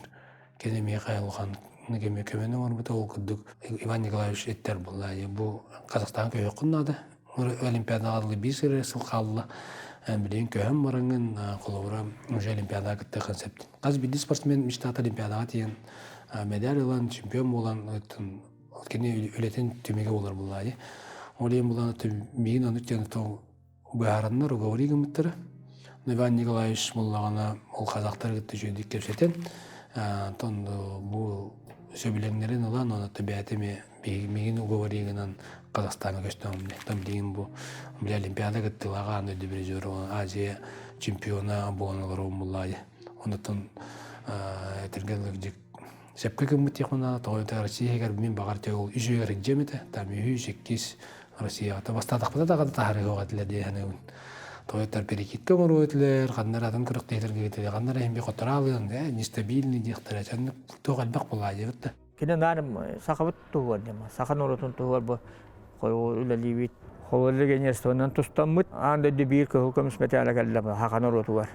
Кенемей қайылған негеме көмені орбыта ол күдік Иван Николаевич еттер болла. Бұл Қазақстанға көйі құннады. Олимпиадаға адылы бейсірі сылқалылы. Билен көһәм барыңын қолауыра уже олимпиадаға кітті концепт. Қаз биді спортсмен мечтат олимпиадаға тиен медаль алан, чемпион болан, кені өлетін түмеге олар болады. Олем буланы мин аны тенто баарыннар уговорига мыттыр. Иван Николаевич муллагана ол казактар гытты жөйдүк кепсетен. Тон бу сөбүлеңнерин улан аны табиатыме мигин уговоригынан Казахстанга көчтөмүн. Там деген бу Олимпиада гыттылага аны дебрежер Азия чемпиона болоналар муллай. Онтон этергенлик сепке кымытыгына Toyota Россияга мен багарты ол үжөгөр жемете. Там 108 Россияга бастадык да тарыгы атледи ханын. Toyota перекидке мөрөтлөр, кандаратын кырыктыйдерге кетти. Кандар эми которалын, нестабильный дихтер, чан тогалбак булай битти. Кene нарым сахабыт тугар дема. Сахан оротун тугар бу кой үлелибит. Холлы генерстонан тустаммыт. Анда дебир кылкымыс металла калла хахан оротугар.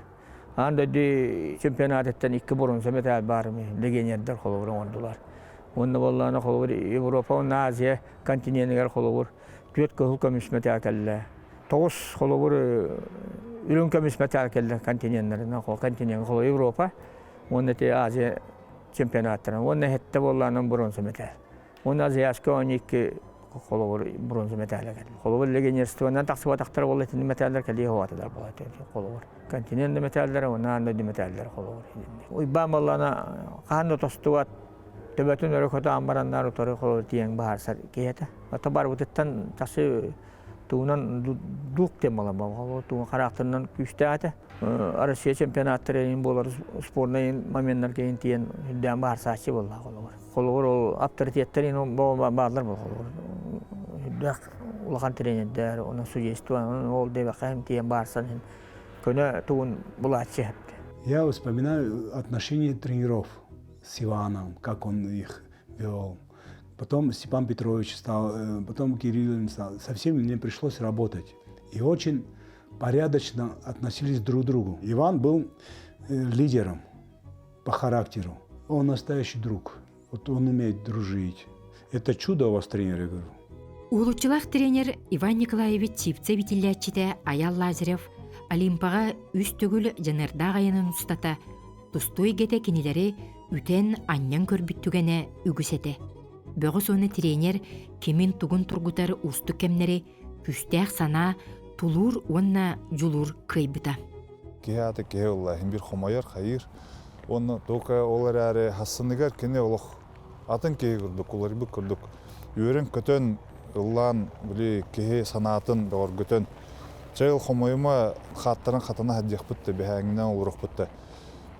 Анда ди чемпионаттан 2 бронза металл бармы. Легенердер холовр ондулар. Онда болланы холовр Европа, Азия континентигер холовр. Түет кылкымыс металл калла. Тоғыз холовр үлөнкөмүс металл калла континенттерин, континент холо Европа. Онда те Азия чемпионаттарын. Онда хетте болланын бронза металл. Онда Азияска 12 холовр бронза металл калла. Холовр легенерствонан таксыба тактар болатын металлдар калла хаватыдар болот. Холовр континент металлдар, онда ди металлдар холовр. Ой бамаллана каны тостуат төбөтүн өрөкөтө амбарандар утары холовр тиең баарсар кете. Ата бар бутеттан тасы туунан дук темала бабы туун характырынан күстәте. Россия чемпионаттары болар спортный моменттар кейін тиен дәм барсачы болла холовр. Холовр ол авторитеттерин баалар бол холовр. Дак улахан тренердер, оны судейство, ол дебакайм тиен барсан көне туун булачы. Я вспоминаю отношения тренеров с Иваном, как он их вел. Потом Степан Петрович стал, потом Кирилл стал. Со всеми мне пришлось работать. И очень порядочно относились друг к другу. Иван был лидером по характеру. Он настоящий друг. Вот он умеет дружить. Это чудо у вас, тренер, я говорю. Улуччулах тренер Иван Николаевич Сивце битиллячите Аял Лазарев Олимпага үс түгүл жанарда гайынын устата тустуй гете кинилери үтен аннян көрбүттүгене үгүсете. Бөгө соны тренер кемин тугун тургутар усту кемнери күстәк сана тулур онна жулур кыйбыта. Кеяты кеулла бир хомайыр хайыр. Оны тока олар аре хасыныгар кене олох атын кегүрдүк, олар бу күрдүк. Үйрен көтөн ыллан били кеhe санатын дор көтөн. Чайыл хомайыма хаттарын хатана хадjaqpытты бехәңнән урыкпытты.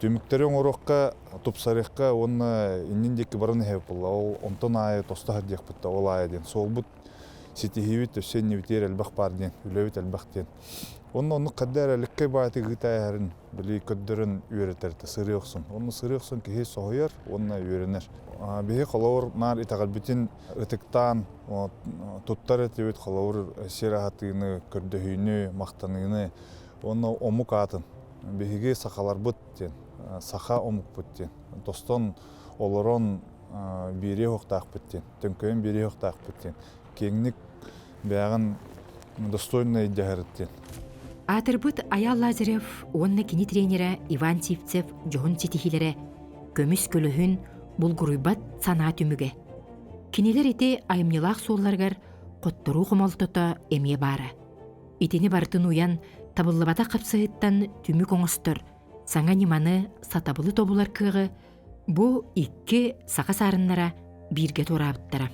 Түмүктерин урыкка тупсарыкка оны инниндеки барын хеп булла. Ол онтон ай тоста хадjaqpытты ол айден. Солбут ситихивит төсенне битер албах барден, үлөбит албахтен. Оны каддар элекке бааты гытайрын били көддөрүн үйрөтөрдө сырыйыксын. Оны сырыйыксын кеhe сойер, оны үйрөнөр. Бихи холовр нар итагалбитин ытыктан туттар этебит холовр сирахатыны көрдөһүйнү мактаныны оны омук атын. Бихиге сахалар буттен, саха омук буттен. Достон олорон бири хоктак буттен, төнкөйн бири хоктак буттен. Кеңник бягын достойный жаһарыттен. Атырбыт Аял Лазарев, онна кини тренера Иван Сивцев жоғын сетихилері көміс көліхін бұлғырыйбат сана түміге. Кинелер ете айымнелақ солларғар қоттыру құмалтыта әме бары. Итені бартын уян табылыбата қапсығыттан түмі коңыстыр, саңа неманы сатабылы тобулар кығы, бұ икки сақа сарынлара бирге торабыттара.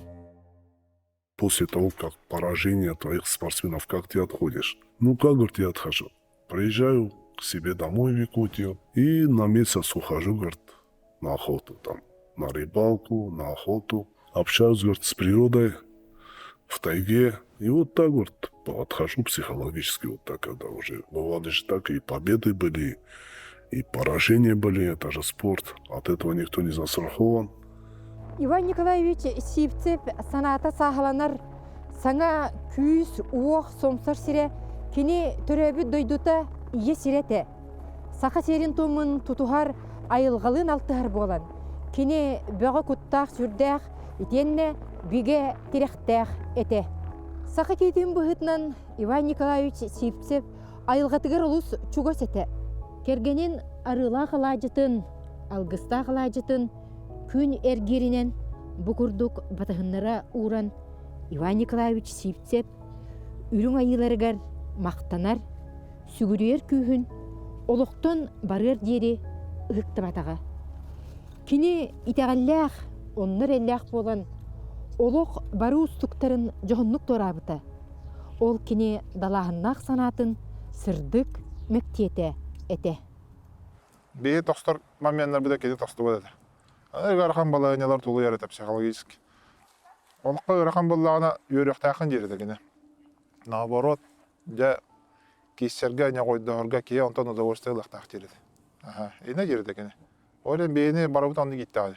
После того, как поражение твоих спортсменов, как ты отходишь? Ну, как, говорит, я отхожу? Приезжаю к себе домой в Якутию и на месяц ухожу, говорит, на охоту там, на рыбалку, на охоту. Общаюсь, говорит, с природой в тайге. И вот так, говорит, отхожу психологически, вот так, когда уже бывало же так, и победы были, и поражения были, это же спорт, от этого никто не застрахован. Иван Николаевич Сивцев саната сахаланар саңа күйіс уох сомсар сире кені төрөбі дойдута ие сирете. Сақа серин тумын тутухар айылғалын алтығар болан. Кені бөгі күттақ сүрдәқ етенне биге теректәқ ете. Сақа кейтін бұғытнан Иван Николаевич Сивцев айылғатығыр ұлыс чугос ете. Кергенен арыла қылажытын, алғыста қылажытын, күн әргерінен бұқырдық батығынлара уран Иван Николаевич Сивцев үрүң айыларыгар мақтанар, сүгүрер күйін, олықтон барыр дери ыхыктыматаға. Кини итәғалләқ, оннар әлләқ болан, олық бары ұстықтарын жоғынлық торабыта. Ол кини далағыннақ санатын сырдық мәктеті әте. Бейі тостар маменлер бұда кеде тосты болады. Ғарақан балағынялар тұлы ярыта психологически. Олыққа ғарақан балағына үйректақын жерді гіне. Наоборот, жа кейсерге не қойдығырға кие онтан удовольствиялықтақ жерді. Ина жерді гіне. Олен бейіне барабыт анды кетті ады.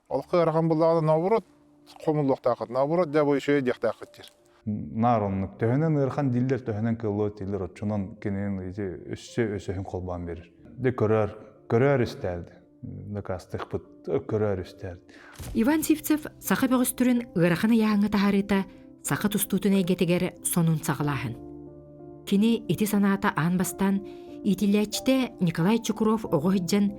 Олыққа ғарақан балағына наоборот қомылықтақыт, наоборот жа бой шөе дектақыт жер. Наронлық төхінен ұрқан дилдер төхінен кылы тилдер отчунан кенен өсөһүн қолбан берір. Де көрөр істерді. Декастық бұт көрөр істерді. Иван Сивцев сақы бөғістірін ғырақына яңы тахарыта сақы тұстутын әйгетігер сонун сағылағын. Кені ити саната анбастан итилячте Николай Чукуров оғыджан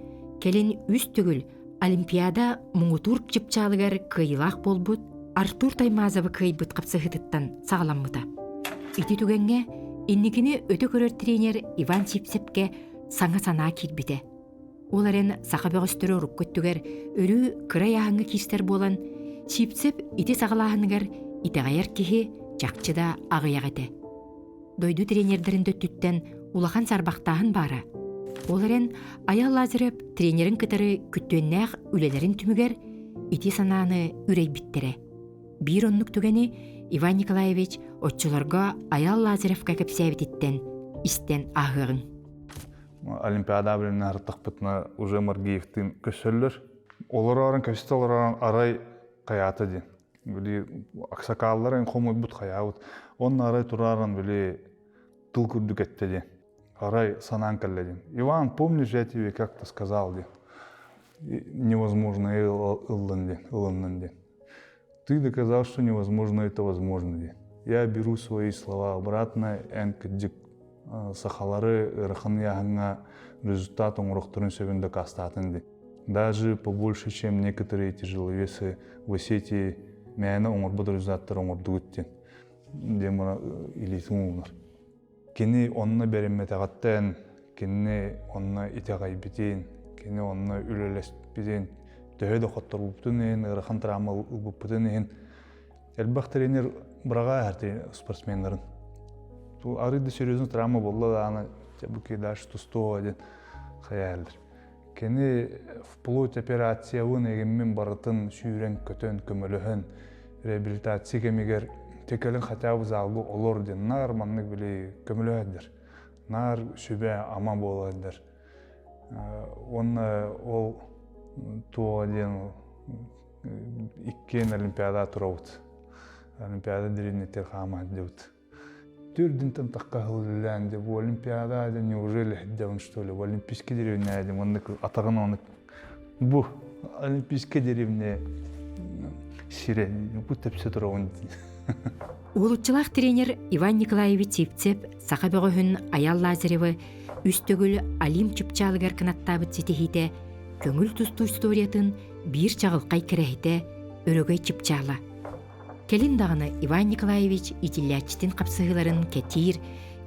келін үз түгіл Олимпиада мұңытур жіпчалығар кыйлақ болбут Артур Таймазовы кыйбыт қапсығытыттан сағаламмыта. Ити түгенге инникini өтө көрөр тренер Иван Сивцевке саңа сана кирбите. Оларын сақы бөғістірі ұрықкөттігер өрі кыра яғыңы кистер болан Сивцев ити сағалағынығар итағайар кихи жақчыда ағыяқ еті. Дойду тренердерін дөттіттен улахан сарбақтағын бары. Оларын Аял Лазарев тренерін кітары күттөннәқ үлелерін түмігер ити сананы үрей біттірі. Бір оннық түгені Иван Николаевич отчыларға Аял Лазаревка кәпсәбетіттен истен ағығын. Олимпиада білін әрттақ бұтына уже Маргиевтің көсөллер. Оларарын, көстеларарын арай қаяты ден. Білі ақсақалыларын қомой бұт қаяуыд. Оның арай тұрарын білі тыл күрдік әтті ден. Арай санан кәлі ден. Иван, помнишь, я тебе как-то сказал ден. Невозможно ылынын ден. Ты доказал, что невозможно это возможно ден. Я беру свои слова обратно, әнкіджік сахалары ырқын яғыңа результат оңырықтырын сөбінді кастатын ден. Даже побольше, чем некоторые тяжеловесы в Осетии, мәні оңырбыды результаттар оңырды өттен. Деміна илейтім оңыр. Кені онына бәрімметағаттан, кені онына итеғай бітейін, кені онына үлелес бітейін, төхеді қоттар бұптын ең, ырқын травма бұптын ең. Әлбақ тренер бұраға әрті спортсмендерін. Арыды серьезный травма болды да, ана бұке даш тұстуға ден қаялдыр. Кені вплоть операциявын егенмен барытын сүйрен көтен көміліхін реабилитация кемегер текелін қатабы залғы олар ден. Нар маннық білі көміліхәддір. Нар сүбе аман боладыр. Ол туға ден иккен Олимпиада тұрауыд. Олимпиада деревнеттер қамад деуд. Түрдінтен таққа ғылылән деп, Олимпиада де неужели хәддәуін, что ли, Олимпийский деревне әдем, атағын оны, бұ Олимпийский деревне сирен, бұ тәпсі тұрауын дейін. Улутчылақ тренер Иван Николаевич Сивцев сақы бөғіхін Аял Лазаревы үстігіл Алим чүпчалығар қынаттабыт сетехейті көңіл тұсту историятын бір чағылқай кірәйті өрөгөй чүпчалы. Келин дағыны Иван Николаевич итиллячтин қапсығыларын кәтир,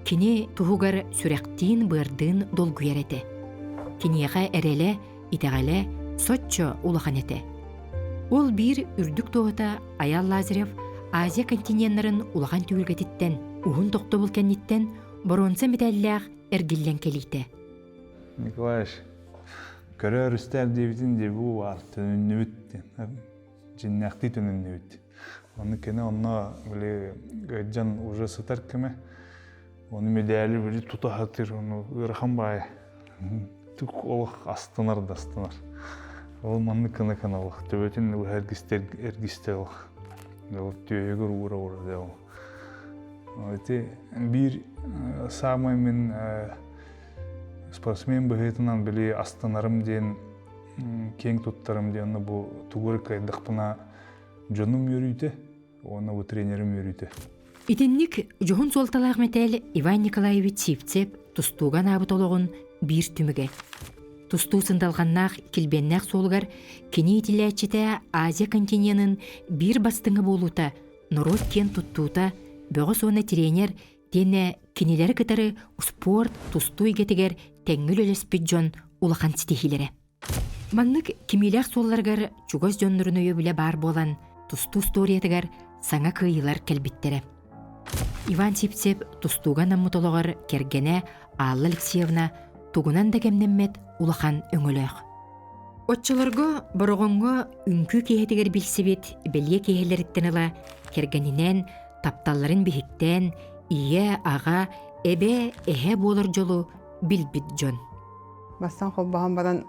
кені тұғығар сүрәқтин бұрдын долгуяр әті. Кенеға әрелі, итәғалі, сотчо улахан әті. Ол бір үрдік тоғыта Аял Лазарев Азия континентларын улахан түйілгетіттен, уғын тоқты бұл кәнеттен, боронса медалләғ әргіллен келейті. Николаевич, көрер үстер дебітін дебу бар, түнінні өттен, жиннәқті түнінні өттен. Оны кені онна ғаджан уже сытар кеме, оны медалі білі тұта хатыр, оны ұрхан бай, түк олық астынар да астынар. Ол манны кені олық, төбетін әргістер олық. Түйегір ұра де ол. Bir самай мен спортсмен бұғытынан білі астынарым дейін, кең тұттарым дейін, бұл тұғыры қайдықпына жоным үйрейті, оны бұл тренерім үйрейті. Итенник жоғын солталақ метел Иван Николаевич Сивцев тұстуған абыт олығын бір түміге. Тұсту сындалғаннақ келбеннақ солғар кені итіләтчеті Азия континенін бір бастыңы болута, нұрот кен тұттуыта бөҕө суона тренер тене кинилер кытары спорт тустуй гетигер теңгүл элеспит жон улахан стихилере. Маннык кимилер солларгар чугас жоннорун өйө биле бар болан тусту историятыгар саңа кыйылар келбиттере. Иван Сипсеп тустуга наммутологор кергене Алла Алексеевна тугунан да кемнеммет улахан өңөлөөх. Отчолорго борогонго үнкү киһетигер билсибит белие киһелериттен ыла кергенинен тапталларын бихиттен ие ага эбе эхе болор жолу билбит жон. Бастан холбахан баран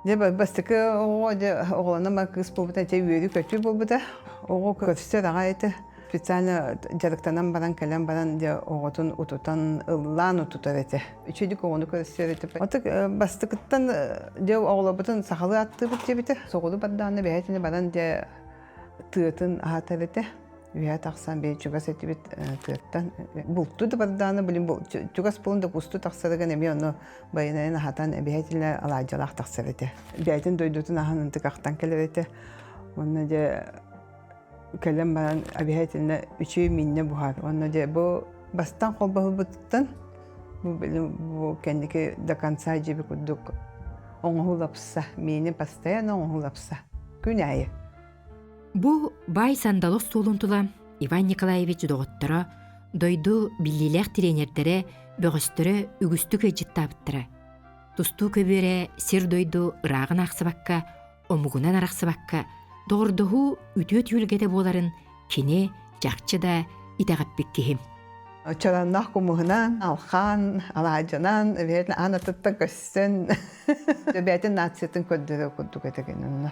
бастыкы оғлана кыз болбута те үйөрү көтү болбута ого көтүстөр ага эти специально жарыктанан баран кален баран де оготун утутан ыллан утутар эти үчүдүк огону көтүстөр эти отук бастыкыттан де оглобутун сахалы аттыбыт жебите соголу баддааны бээтини баран де тыытын аатар эти үя таксан бе чугас этибит тыыттан булту да баддааны билим чугас болунда кусту таксарыган эми ону байынайын ахатан бээтиле алаажалаах таксар эти бээтин дойдутун аханын тыкактан келер эти онна де кэлэн баран обязательно үчүй минне бухар. Онна де бу бастан холбахыбыттан бу кендики до конца жеби кудук оңгулапса, мени постоянно оңгулапса. Күнәйе. Бу бай сандалос тулунтула Иван Николаевич доготтора дойду биллилер тренердере бөгөстөрө үгүстүк эжиттабыттыра. Тусту көбүре сир дойду ыраагын аксыбакка, омугунан араксыбакка Doğurduğu ütüet yülgede bolарын kini жақчы да итағаппик кихим. Çarannak kumuğunan, alhan, alacanan, verin anlatıtta gösten. Betin natsiyetin köddere okuduk etegenine.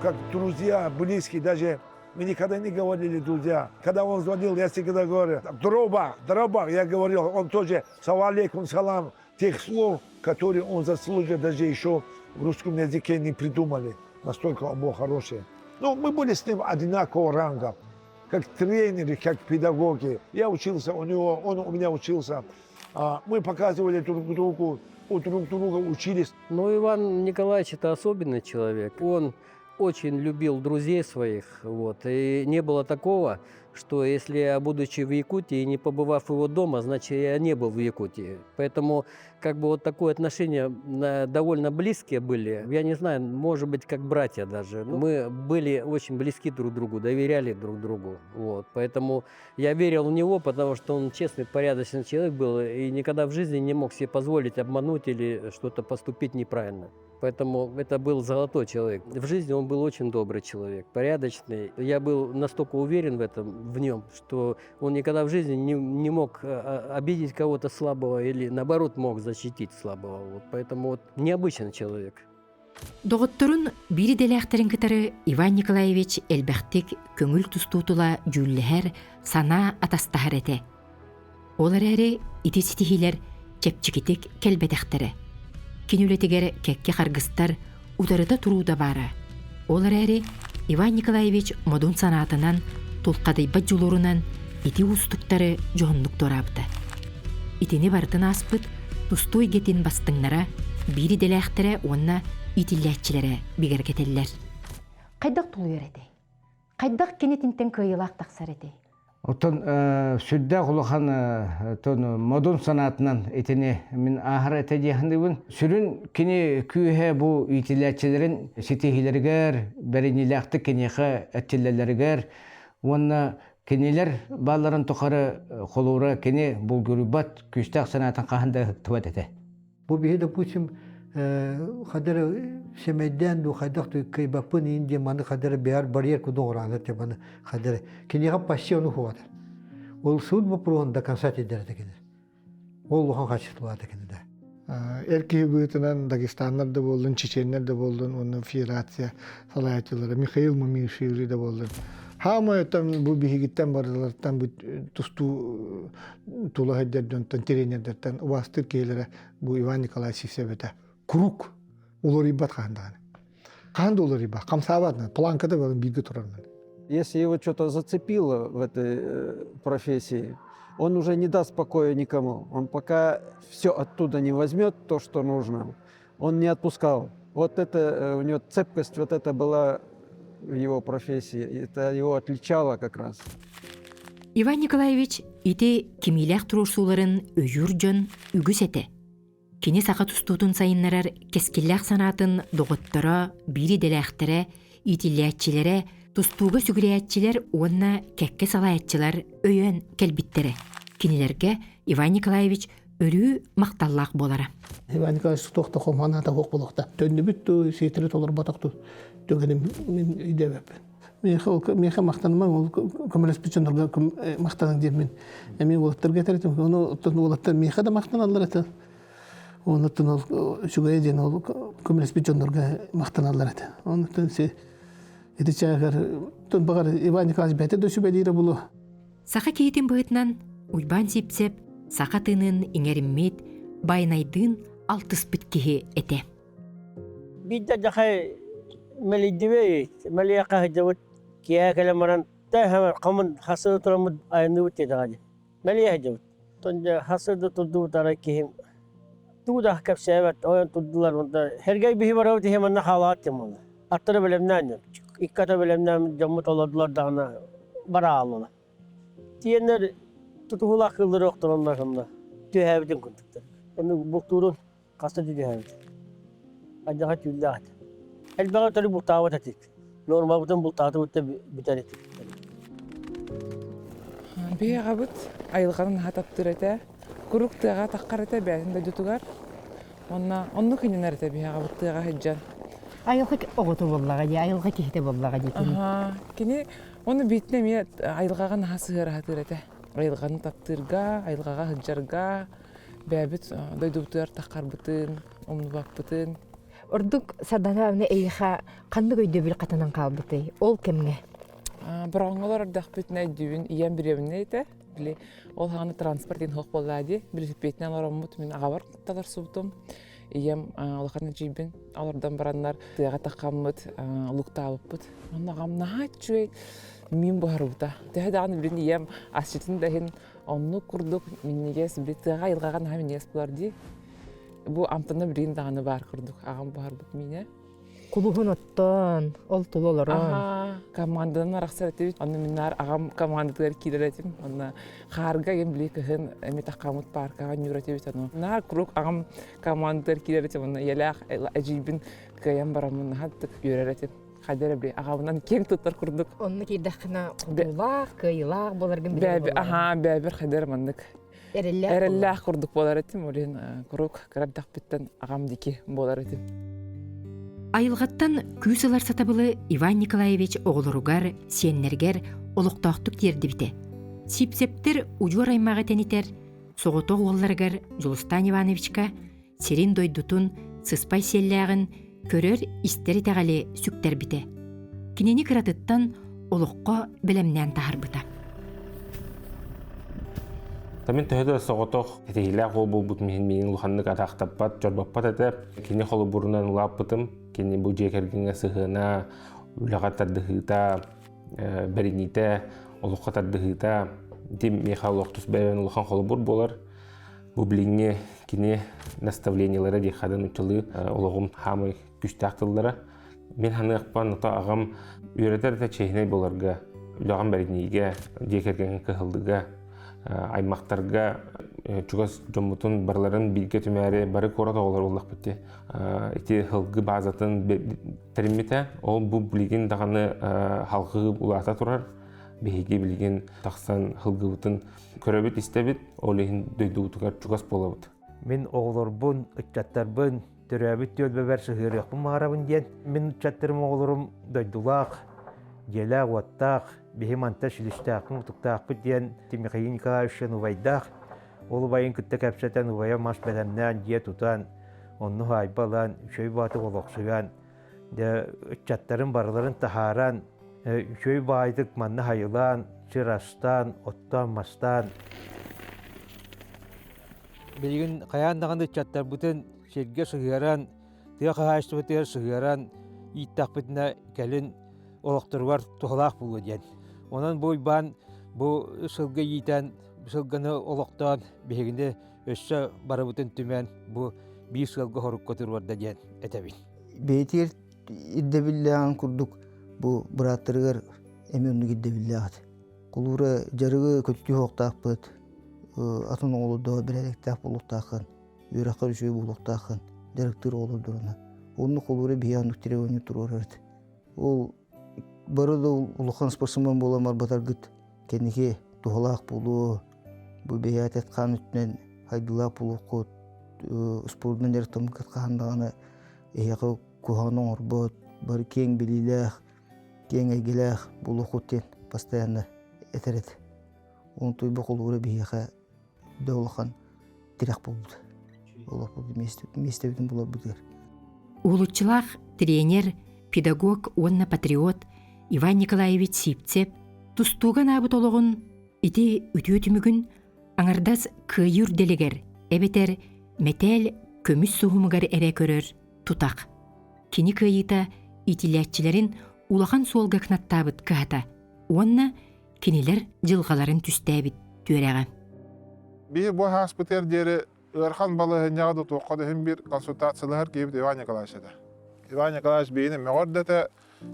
Как друзья, близкие, даже мы никогда не говорили друзья. Когда он звонил, я всегда говорю, дроба, я говорил, он тоже, салам салам, тех слов, которые он заслужил, даже еще в русском языке не придумали. Настолько он был хороший. Но мы были с ним одинакового ранга, как тренеры, как педагоги. Я учился у него, он у меня учился. Мы показывали друг другу, у друг друга учились. Но Иван Николаевич это особенный человек. Он очень любил друзей своих, и не было такого, что если я, будучи в Якутии, не побывав его дома, значит, я не был в Якутии. Поэтому такое отношение довольно близкие были. Я не знаю, может быть, как братья даже. Мы были очень близки друг другу, доверяли друг другу. Поэтому я верил в него, потому что он честный, порядочный человек был и никогда в жизни не мог себе позволить обмануть или что-то поступить неправильно. Поэтому это был золотой человек. В жизни он был очень добрый человек, порядочный. Я был настолько уверен в нем, что он никогда в жизни не мог обидеть кого-то слабого или, наоборот, мог защитить слабого. Поэтому необычный человек. Доғытторун бири делэхтерин кытары Иван Николаевич элбэхтик көңүл тустуутула жүллэхэр сана атастахар эте. Олар әрі ити-ситихилер чепчикитик келбетэхтере. Кинүлетигер кекке харгыстар утарыта турууда бара. Олар әрі Иван Николаевич модун санаатынан тулқадайбат жулурунан ити устуктары жоғынлық дорабыта. Итини бартын аспыт, тустуй кетин бастыңнара бири делэхтере онна итилләтчиләре бигергетелләр. Кайдак тулу эреде? Кайдак кенетинтен кыйылак таксар эде? Отон сүддә кулахан тон модун санатынан этене мин ахыр этедехиндибин. Сүрүн кини күйе бу итилләтчиләрен ситихиләргәр, берениләкте кинеха әттилләләргәр, онна киниләр балларын тохары холура кини булгурбат күстәк санатын кахында төвәт эте. Бу бие допустим хадара семейден ду хадахту кайбапын инде маны хадара биар барьер кудоңраны тебаны хадара кинега пассиону хуата. Ол суд вопрон до конца тедердегене. Ол лохан качытлуадегене. Эрки бытынан Дагестаннарда болдун, Чеченнерде болдун, onun федерация салаятчылары Михаил Мамишевли да болдун. Хамы там бу бигиттен бардылардан бу тусту тула хаддерден тренерден вастыр келере бу Иван Николаевич Севета. Круг улорибат хандан. Ханд улориба, камсаватна, планкада болын биги турармын. Если его что-то зацепило в этой профессии, он уже не даст покоя никому. Он пока все оттуда не возьмет, то, что нужно, он не отпускал. Вот это у него цепкость, вот это была в его профессии. Это его отличало как раз. Иван Николаевич ити кимилях турурсуларын өйүр үгүс эте. Кини сақа тустутун сайыннарар кескиллях санатын доғыттара, бири деләхтере, итиллячилere, тустууга сүгүрәятчилер уонна кәкке салаятчылар өйөн келбиттере. Кинилерге Иван Николаевич өрүү макталлах болара. Иван Николаевич тоқта қомғаната хоқ болықта. Төнді бүтту, сейтірі толыр батақты. Дөгенім мен үйдебеп. Меха мақтаныман, ол көмірес бүтчендерге мақтанын дер мен. Мен олықтар кетеретім. Оны олықтар меха да мақтан алыр еті. Оны ол шүгәйе ден ол көмірес бүтчендерге мақтан алыр еті. Оны еті чағыр, бағар Иван Николаевич бәті дөші бәдейрі бұлы. Сақа кейтін бұғытынан уйбан сепсеп, сақа тынын иңеріммет, байнайдын алтыс біткеге әте. Бидді жақай мәлейдівей, мәлейяқа хыджавыт, кия кәлемаран, тай хамар қамын хасыры тұрамыд айны өтті дағады. Мәлейя хыджавыт. Тонжа хасырды тұрды ұтара кейім. Туғда кәпсәйбәт, ойын тұрдылар. Хергай бихи бар өте хеманна халаат темалды. Аттары бөлемнән, икката бөлемнән жаммыт оладылар дағына бара алыла. Тиенler tutuğula kıldır yoktur onlar sonra. Tühevdin kuntuklar. Onu bukturun kasta tühevdin. Acaba tühevdin. Elbette tabi buktavat etik. Normal bütün buktatı biter etik. Bir ağabey ayılganın hataptır ete. Kuruk tığa takkar ete beyazında dütügar. Onu kıyınlar ete bir ağabey tığa heccan. Ayılgı oğutu bollağa diye, ayılgı kihte bollağa diye. Kini onu bitne mi ayılgan hasıhır hatır ete. Ayılganı taptırga, ayılgağa hıccarga, beyabit doydubutlar takkar bıtın, omnu bak bıtın. Orduk sadana avne eyha kandı göydü bil katanan kalbıtı. Ol kemge? Bırangolar ordak bütüne düğün iyem birevine ete. Bili ol hağını transport in hoq bolladı. Bili hüppetinen oramut min ağavar talar subtum. Iyem olaqanı jibin alardan baranlar tığa takkamıt, lukta alıpıt. Onun ağam nahat çüey min buharubda. Tehe dağını bilin iyem asçetin dahin onu kurduk minniges bili tığa ilgağın ha minniges bular di. Bu amtana bilin dağını bar kurduk. Ağam buharubut mine. Kuluhun ottan, ol tulu olurum. Komandanın araqsar etibit. Onu minnar ağam komandadılar kiler etim. Onu xarga yem bili kıhın emitaqamut parka nyur etibit. Nar kuruk ağam komandadılar kiler etim. Onu yelaq ajibin kayam baramın hattık yörer etim. Xadere bili ağamdan kem tutar kurduk. Onu kirdaqına ulaq, kıyılaq bolargın bili bolar. Bäbir xadere mandık. Erellaq kurduk bolar etim. Olin kuruk karaddaq bitten ağam diki bolar etim. Айылғаттан күйсілар сатабылы Иван Николаевич оғылыругар, сиеннергер, олықтақтық терді біте. Сип-септер ұжуар аймағы тенітер, соғыто оғыларгар Жолыстан Ивановичка серин дойдутун сыспай селләғын көрер истері тәғалі сүктер біте. Кинени кыратыттан олыққа білімнен тағар бұта. Тамин төһөдө соғотох тетейләк ол булбут менин улханнык атактаппат жорбаппат эте кини холу бурунан лаппытым кини бу жекергенге сыхына улагаттардыхыта берините олуккатардыхыта дим мехалоктус бэвен улхан холу бур болар бу билиңе кини наставлениялары дихадан учылы ологум хамы күстактыллары мен ханыкпан ата агам үйрөтөр чейне боларга улаган бериниге жекергенге кыхылдыга аймақтарға чугас жомутун барларын билге түмәре бары кората олар олақ бітті. Ити хылғы базатын тәріммете, ол бұл білген дағаны халқы улата тұрар. Бейге білген тақсан хылғы бұтын көрөбіт істебіт, олығын дөйді ұтығар чугас бола бұд. Мен оғылыр бұн, үтчаттар бұн, түрәбіт дөйдбәбәр сығырық бұн мағарабын ден. Мен үтчаттарым оғылырым дөйдулақ, желақ, уаттақ, бихиманта шилиштаақын ұтықтақ бұд ден Тимихаил Николаевичен ұвайдақ. Ол байын күтті кәпсәтен ұвайа мас бәлемнен дие тұтан, онны айбалан, үшөй баты олықсыған. Үтчаттарын барларын тахаран, үшөй байдық манны хайылан, чырастан, оттан, мастан. Білген қаяндағанды үтчаттар бұтын шерге сығыран, тыға қағашты бұтыр сығыран, иттақ бұтына кәлін олықтырғар тұғылақ бұлы ден. Онан бой бан бу сылгы йитен сылгыны олоктон бегинде өссө барыбытын түмен бу бир сылгы хорук көтүр барда ден этебин. Бейтер иддебиллән курдук бу быраттырыгар эмөннү гидде биллягат. Кулура жарыгы көттү хоктааппыт. Атын оолудо берелектак булуктакын, үйракка үшүү булуктакын, жарыктыр оолудуруна. Онну кулура биянук тиребөнү турурат. Ол барыда улухан спортсмен боламар батаргыт. Кенеке тухалаак булуу, бу беят аткан үтнен хайдылаак булукут, спортун жарыктым каткандаганы эяка куханы орбот, бар кең билилэх, кең эгелэх булукуттен постоянно этерет. Он туйбу кулура бияка дөөлахан тирак болду. Олох болду местебитин була будер. Улуччулах тренер, педагог, онна патриот Иван Николаевич Сипцев тустуган абыт ологун ити үтүөтүмүгүн аңардас кыйыр делегер, эбетер метел көмүс сугумугар эре көрөр тутак. Кини кыйыта итилячилерин улахан суолга кнаттабыт кыата. Онна кинилер жылгаларын түстәбит түрәгә. Би бу хаспитер дери ырхан балыгын ягды тоққады hem bir консультациялар кийип Иван Николаевич да. Иван Николаевич бейни мегордете,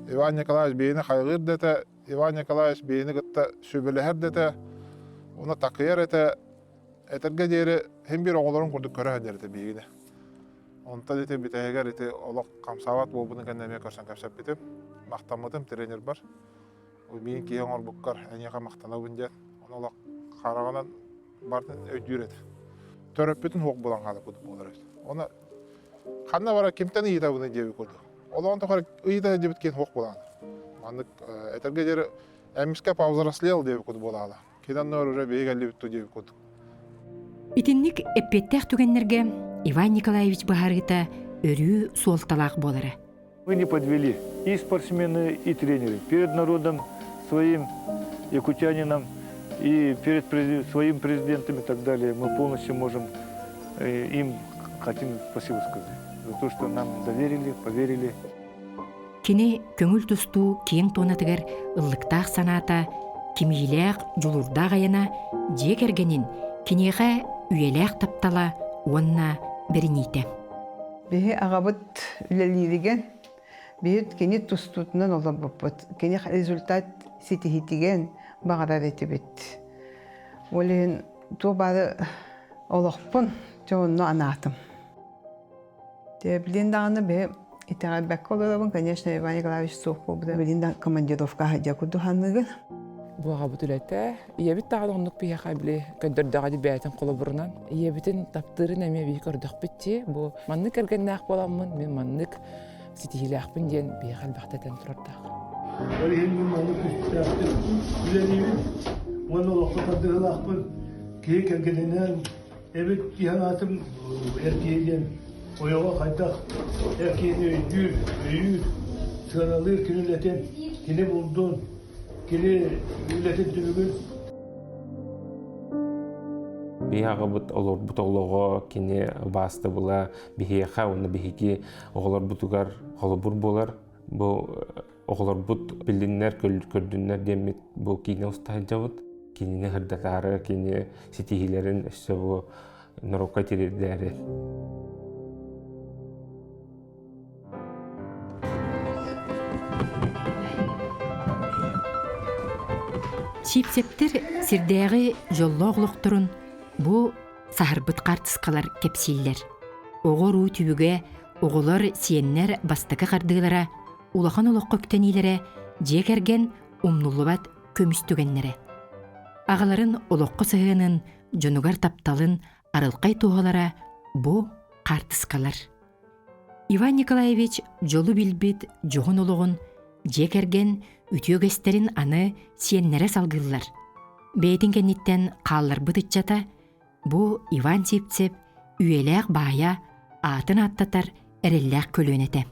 Иван Николаевич бейни хайгырдете, Иван Николаевич бейни гытта сүбелердете, уна такыер ете, этерге дери hem bir оголорун курдук көрө дерде бейни. Онта дете битегер ете олок камсават болбунун кенеме көрсөн кепсеп битим, мактамадым тренер бар. Ул мен кийен орбуккар, аньяга мактанабын ден, олок караганан бардын өйдүрет. Төрөппүтүн хок болан калып болор. Оны канна бара кимтен ийда буны жеби көрдү. Олон тохор ийда жебит кен хок болан. Мандык этерге жери эмиске паузараслел деп көрдү болала. Кедан нөрүрө бейгелли бүттү деп көрдү. Итинник эппеттех түгеннерге Иван Николаевич Бахаргита өрүү суолталаак болары. Вы не подвели и спортсмены, и тренеры. Перед народом своим якутянином и перед своим президентом и так далее мы полностью можем им хотим спасибо сказать за то, что нам доверили, поверили. Кини көңүл тустуу кийин тонатыгар ыллыктаак санаата кимиилээх жулурдаак аяна жекергенин кинеге үйелээх таптала уонна берините. Беги агабыт үлелириген бейт кини тустутунан олабыппыт. Кини результат ситихитиген бағарар етебет. Олен тобары олықпын жоғынны анатым. Білен дағыны бе итағар бәккі оларабын, конечно, Иван Николаевич соқ болбыда. Білен дағын командировка хадя күрді ханныгын. Буға бұт үләті, ебіт тағады оңдық бейхай біле көндірдіғады бәйтін қолы бұрынан. Ебітін таптырын әме бей көрдіқ бітте. Бұл маннык әргеннәқ боламын, мен маннык сетихиләқпін ден бейхал бақтатан тұрардақ. Олеген маннык үстәқтір үләнеймін, оны олыққатардығылақпын, кейк әргенінен, әбіт киянатым әркейден, ойоға қайтақ, әркейді үйір, сығаралыр күнілетен, кені болдun, кені үлетен түбігін. Бияғы бұт олар бұт олығы кені басты бұла бихеха, оны бихеки оғылар бұтығар қолыбыр болар. Бұл оғылар бұт білдіңнер, көрдіңнер демет бұл кейіне ұстайын жауыд. Кейіне ғырдатары, кейіне сетихилерін өсі бұл нұрыққа терердері. Сипсептер сирдәгы жоллы оғлықтырын бұ сахарбыт қартысқалар кепсиллер. Оғыр үй түбіге оғылар сиеннер бастықы қардығылара, улахан олық көктенилері жекерген умнулыбат көмістігеннері. Ағаларын олыққы сығының жонугар тапталын арылқай туғалара бұ қартысқалар. Иван Николаевич жолу билбит жоғын олығын жекерген үтіөгестерін аны сиеннері салғылылар. Бейтін кенниттен қаллар бұтытчата, бұ Иван Сипцев үйеләк бая атын аттатар әрелләк көлөнеті.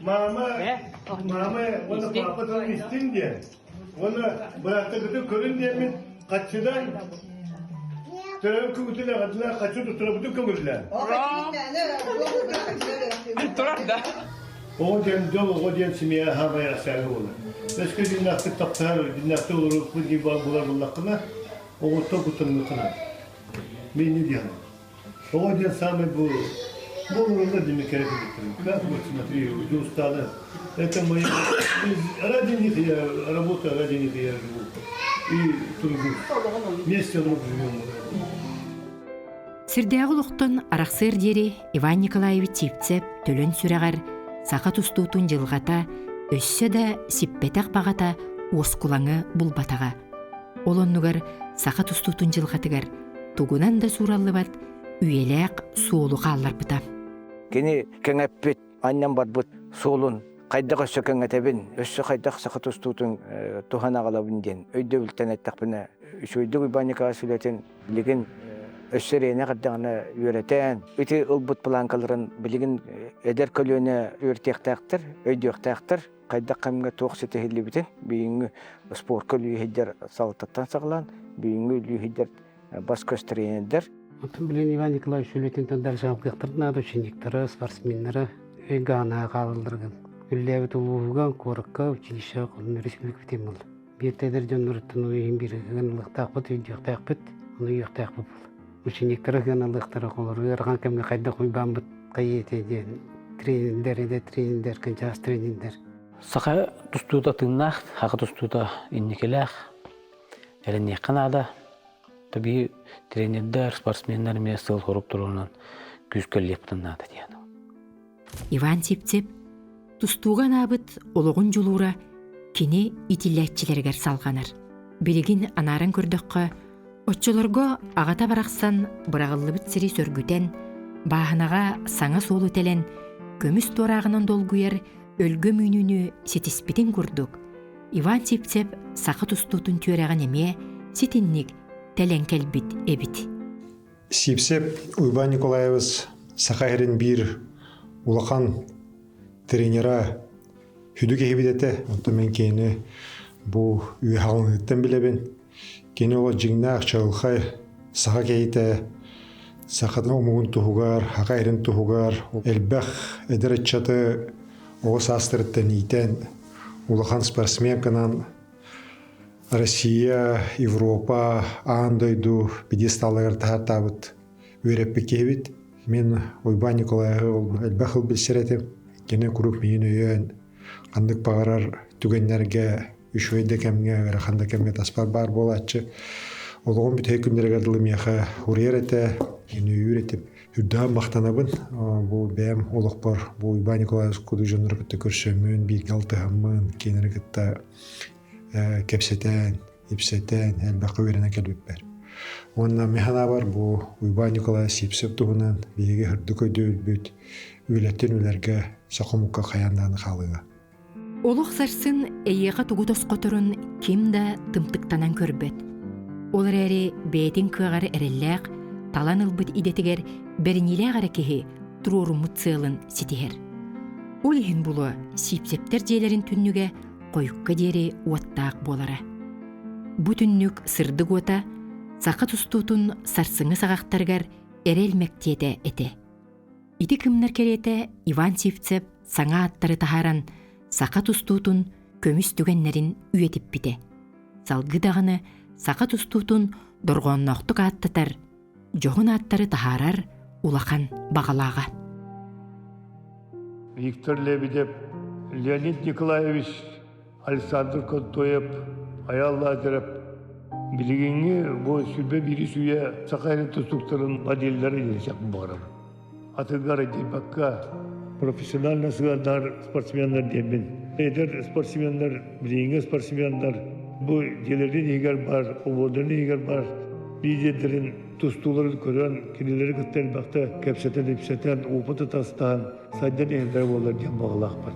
Mama onu papadan istin diye. Onu bıraktığı körün diye mi kaçıdan törüm kuvvetine kadar kaçı tutturabilir kömürler. Turarda. Oğuden dolu, oğuden simeye havaya sarı olur. Eski dinlaktık taptar, dinlaktık olur, bu gibi bular bullakına, oğutta kutunlukuna. Ben ne diyeyim? Oğuden sami bu olurunda demek gerek ediyorum. Как вот смотри, уже устала. Это мои... Ради них я работаю, ради них я живу. И тружусь. Вместе друг живем. Сирдәгы луктан араксыр дери Иван Николаевич Чипцеп төлөн сүрәгәр сака тустуутун жылгата өссө да сиппетак багата оскулаңы булбатага. Олоннугар сака тустуутун жылгатыгар тугунан да сураллыбат үйелек суолу калларбыта. Кени кеңеппит аннан барбыт суолун кайдак өссө кеңетебин өссө кайдак сака тустуутун тухана калабын ден өйдө билтен аттакпына үшөйдү Иван Николаевич сүлөтен билген өссөрейне кырдагына үйрөтен үти ылбыт планкаларын билигин эдер көлөнө үйрөтектактыр өйдөктактыр кайдак камга тооксете хиллибитен бийинги спорт көлү хидер салтаттан саглан бийинги лү хидер бас көстөрөйнер. Блин, Иван Николаевич сүлөтен тандар жабыктыр надо учениктері, спортсмендері гана калдырган. Күлләбит улуган коракка училище кылын республика битем бол. Бертедер жоннорттун уйын бирген лыктакпыт үйдөктакпыт, уну үйөктакпыт. Учениктері ганалыктары колору эрган кемге кайда койбамбыт кайете тренерлер канчас тренерлер. Сака тустуда тыннах, хака тустуда инникелах. Эленне канада таби тренерлер, спортсмендер менен сыл хоруп турганан күзкөллеп тыннады дияны. Иван Чипцеп тустууган абыт ологун жулуура кини итилletчилергер салганар. Билигин анарын көрдөккө отчолорго агата бараксан бырагыллыбыт сири сөргүтен бааханага саңа соолу телен көмүс торагынан долгуяр өлгө мүнүнү сетиспитин курдук. Иван Чипцеп сакы тустуутун түөраган эме ситинник теленкелбит эбит. Чипцеп Иван Николаевич сакайрын бир улахан тренера хүдүк эбидете. Онто мен кени бу үй халыныттан билебин. Кени ола жигнақ чағылқай сақа кейті, сақадың омуғын тұхуғар, хақайрын тұхуғар, әлбәқ әдір әтчаты оғыз астырыттан ейтен, улахан спортсменканан Россия, Европа, андойду педесталығыр тағар табыт өреппі кейбіт. Мен Иван Николаевич әлбәқ ыл білсіретім. Кені күріп мен өйен, қандық бағарар түгенлерге үшөйді кәмге, ғарақанда кәмге таспар бар болатшы. Олығын бүт әкімдерге дылым яқа ұрер әті, ені үйір етіп. Үдді мақтанабын, бұл бәм олық бар, бұл Иван Николаевич құды жоныр күтті көрсөмін, бейгі алтығамын, кенері күтті кәпсетен, епсетен, әлбақы өріне кәлбіп бәр. Онна механа бар, бұл Иван Николаевич епсеп тұғынан, бейгі хүрді көйді өлбөт, өлеттен өлерге сақымыққа қаянданы қалыға. Олуq сарсын эйеға тугу тосқоторун ким да тымтыктанан көрбөт. Олар әри бәйтін кыгары әрелләк, талан ылбыт идетігер бәрінеләк әрекеге тұрорумут сылын ситихер. Ол ехін бұлы Чипцептер жейлерін түнніге қойыққа дері уаттақ болары. Бұ түннік сырды гота, сақы тұстуытын сарсыңы сағақтарғар әрел мәктеті әті. Иді кімнер кереті Иван Чипцеп саңа аттары тахаран сақа тустуутун көмүс түгеннерин үйетип бите. Салгы дағыны сақа тустуутун доргонноқтук аттатар, жоғын аттары тахарар улақан бағалаға. Виктор Лебедев, Леонид Николаевич, Александр Контоев, Аялла Азеров. Билигинги бу сүрбе бири сүйе сақайрын тустуктарын моделлері елсек бағарам. Атыгары дейбакка профессионально сыгандар спортсмендар деймін. Эдер спортсмендар, билинге спортсмендар, bu gelirden higer var, ovodların higer var. Lidерlerin tustulарын көрөн, кенелері кіттен бақты, кәпсетен, епсетен, опыты тастан, сайдан ендер болар дем бағылақ бар.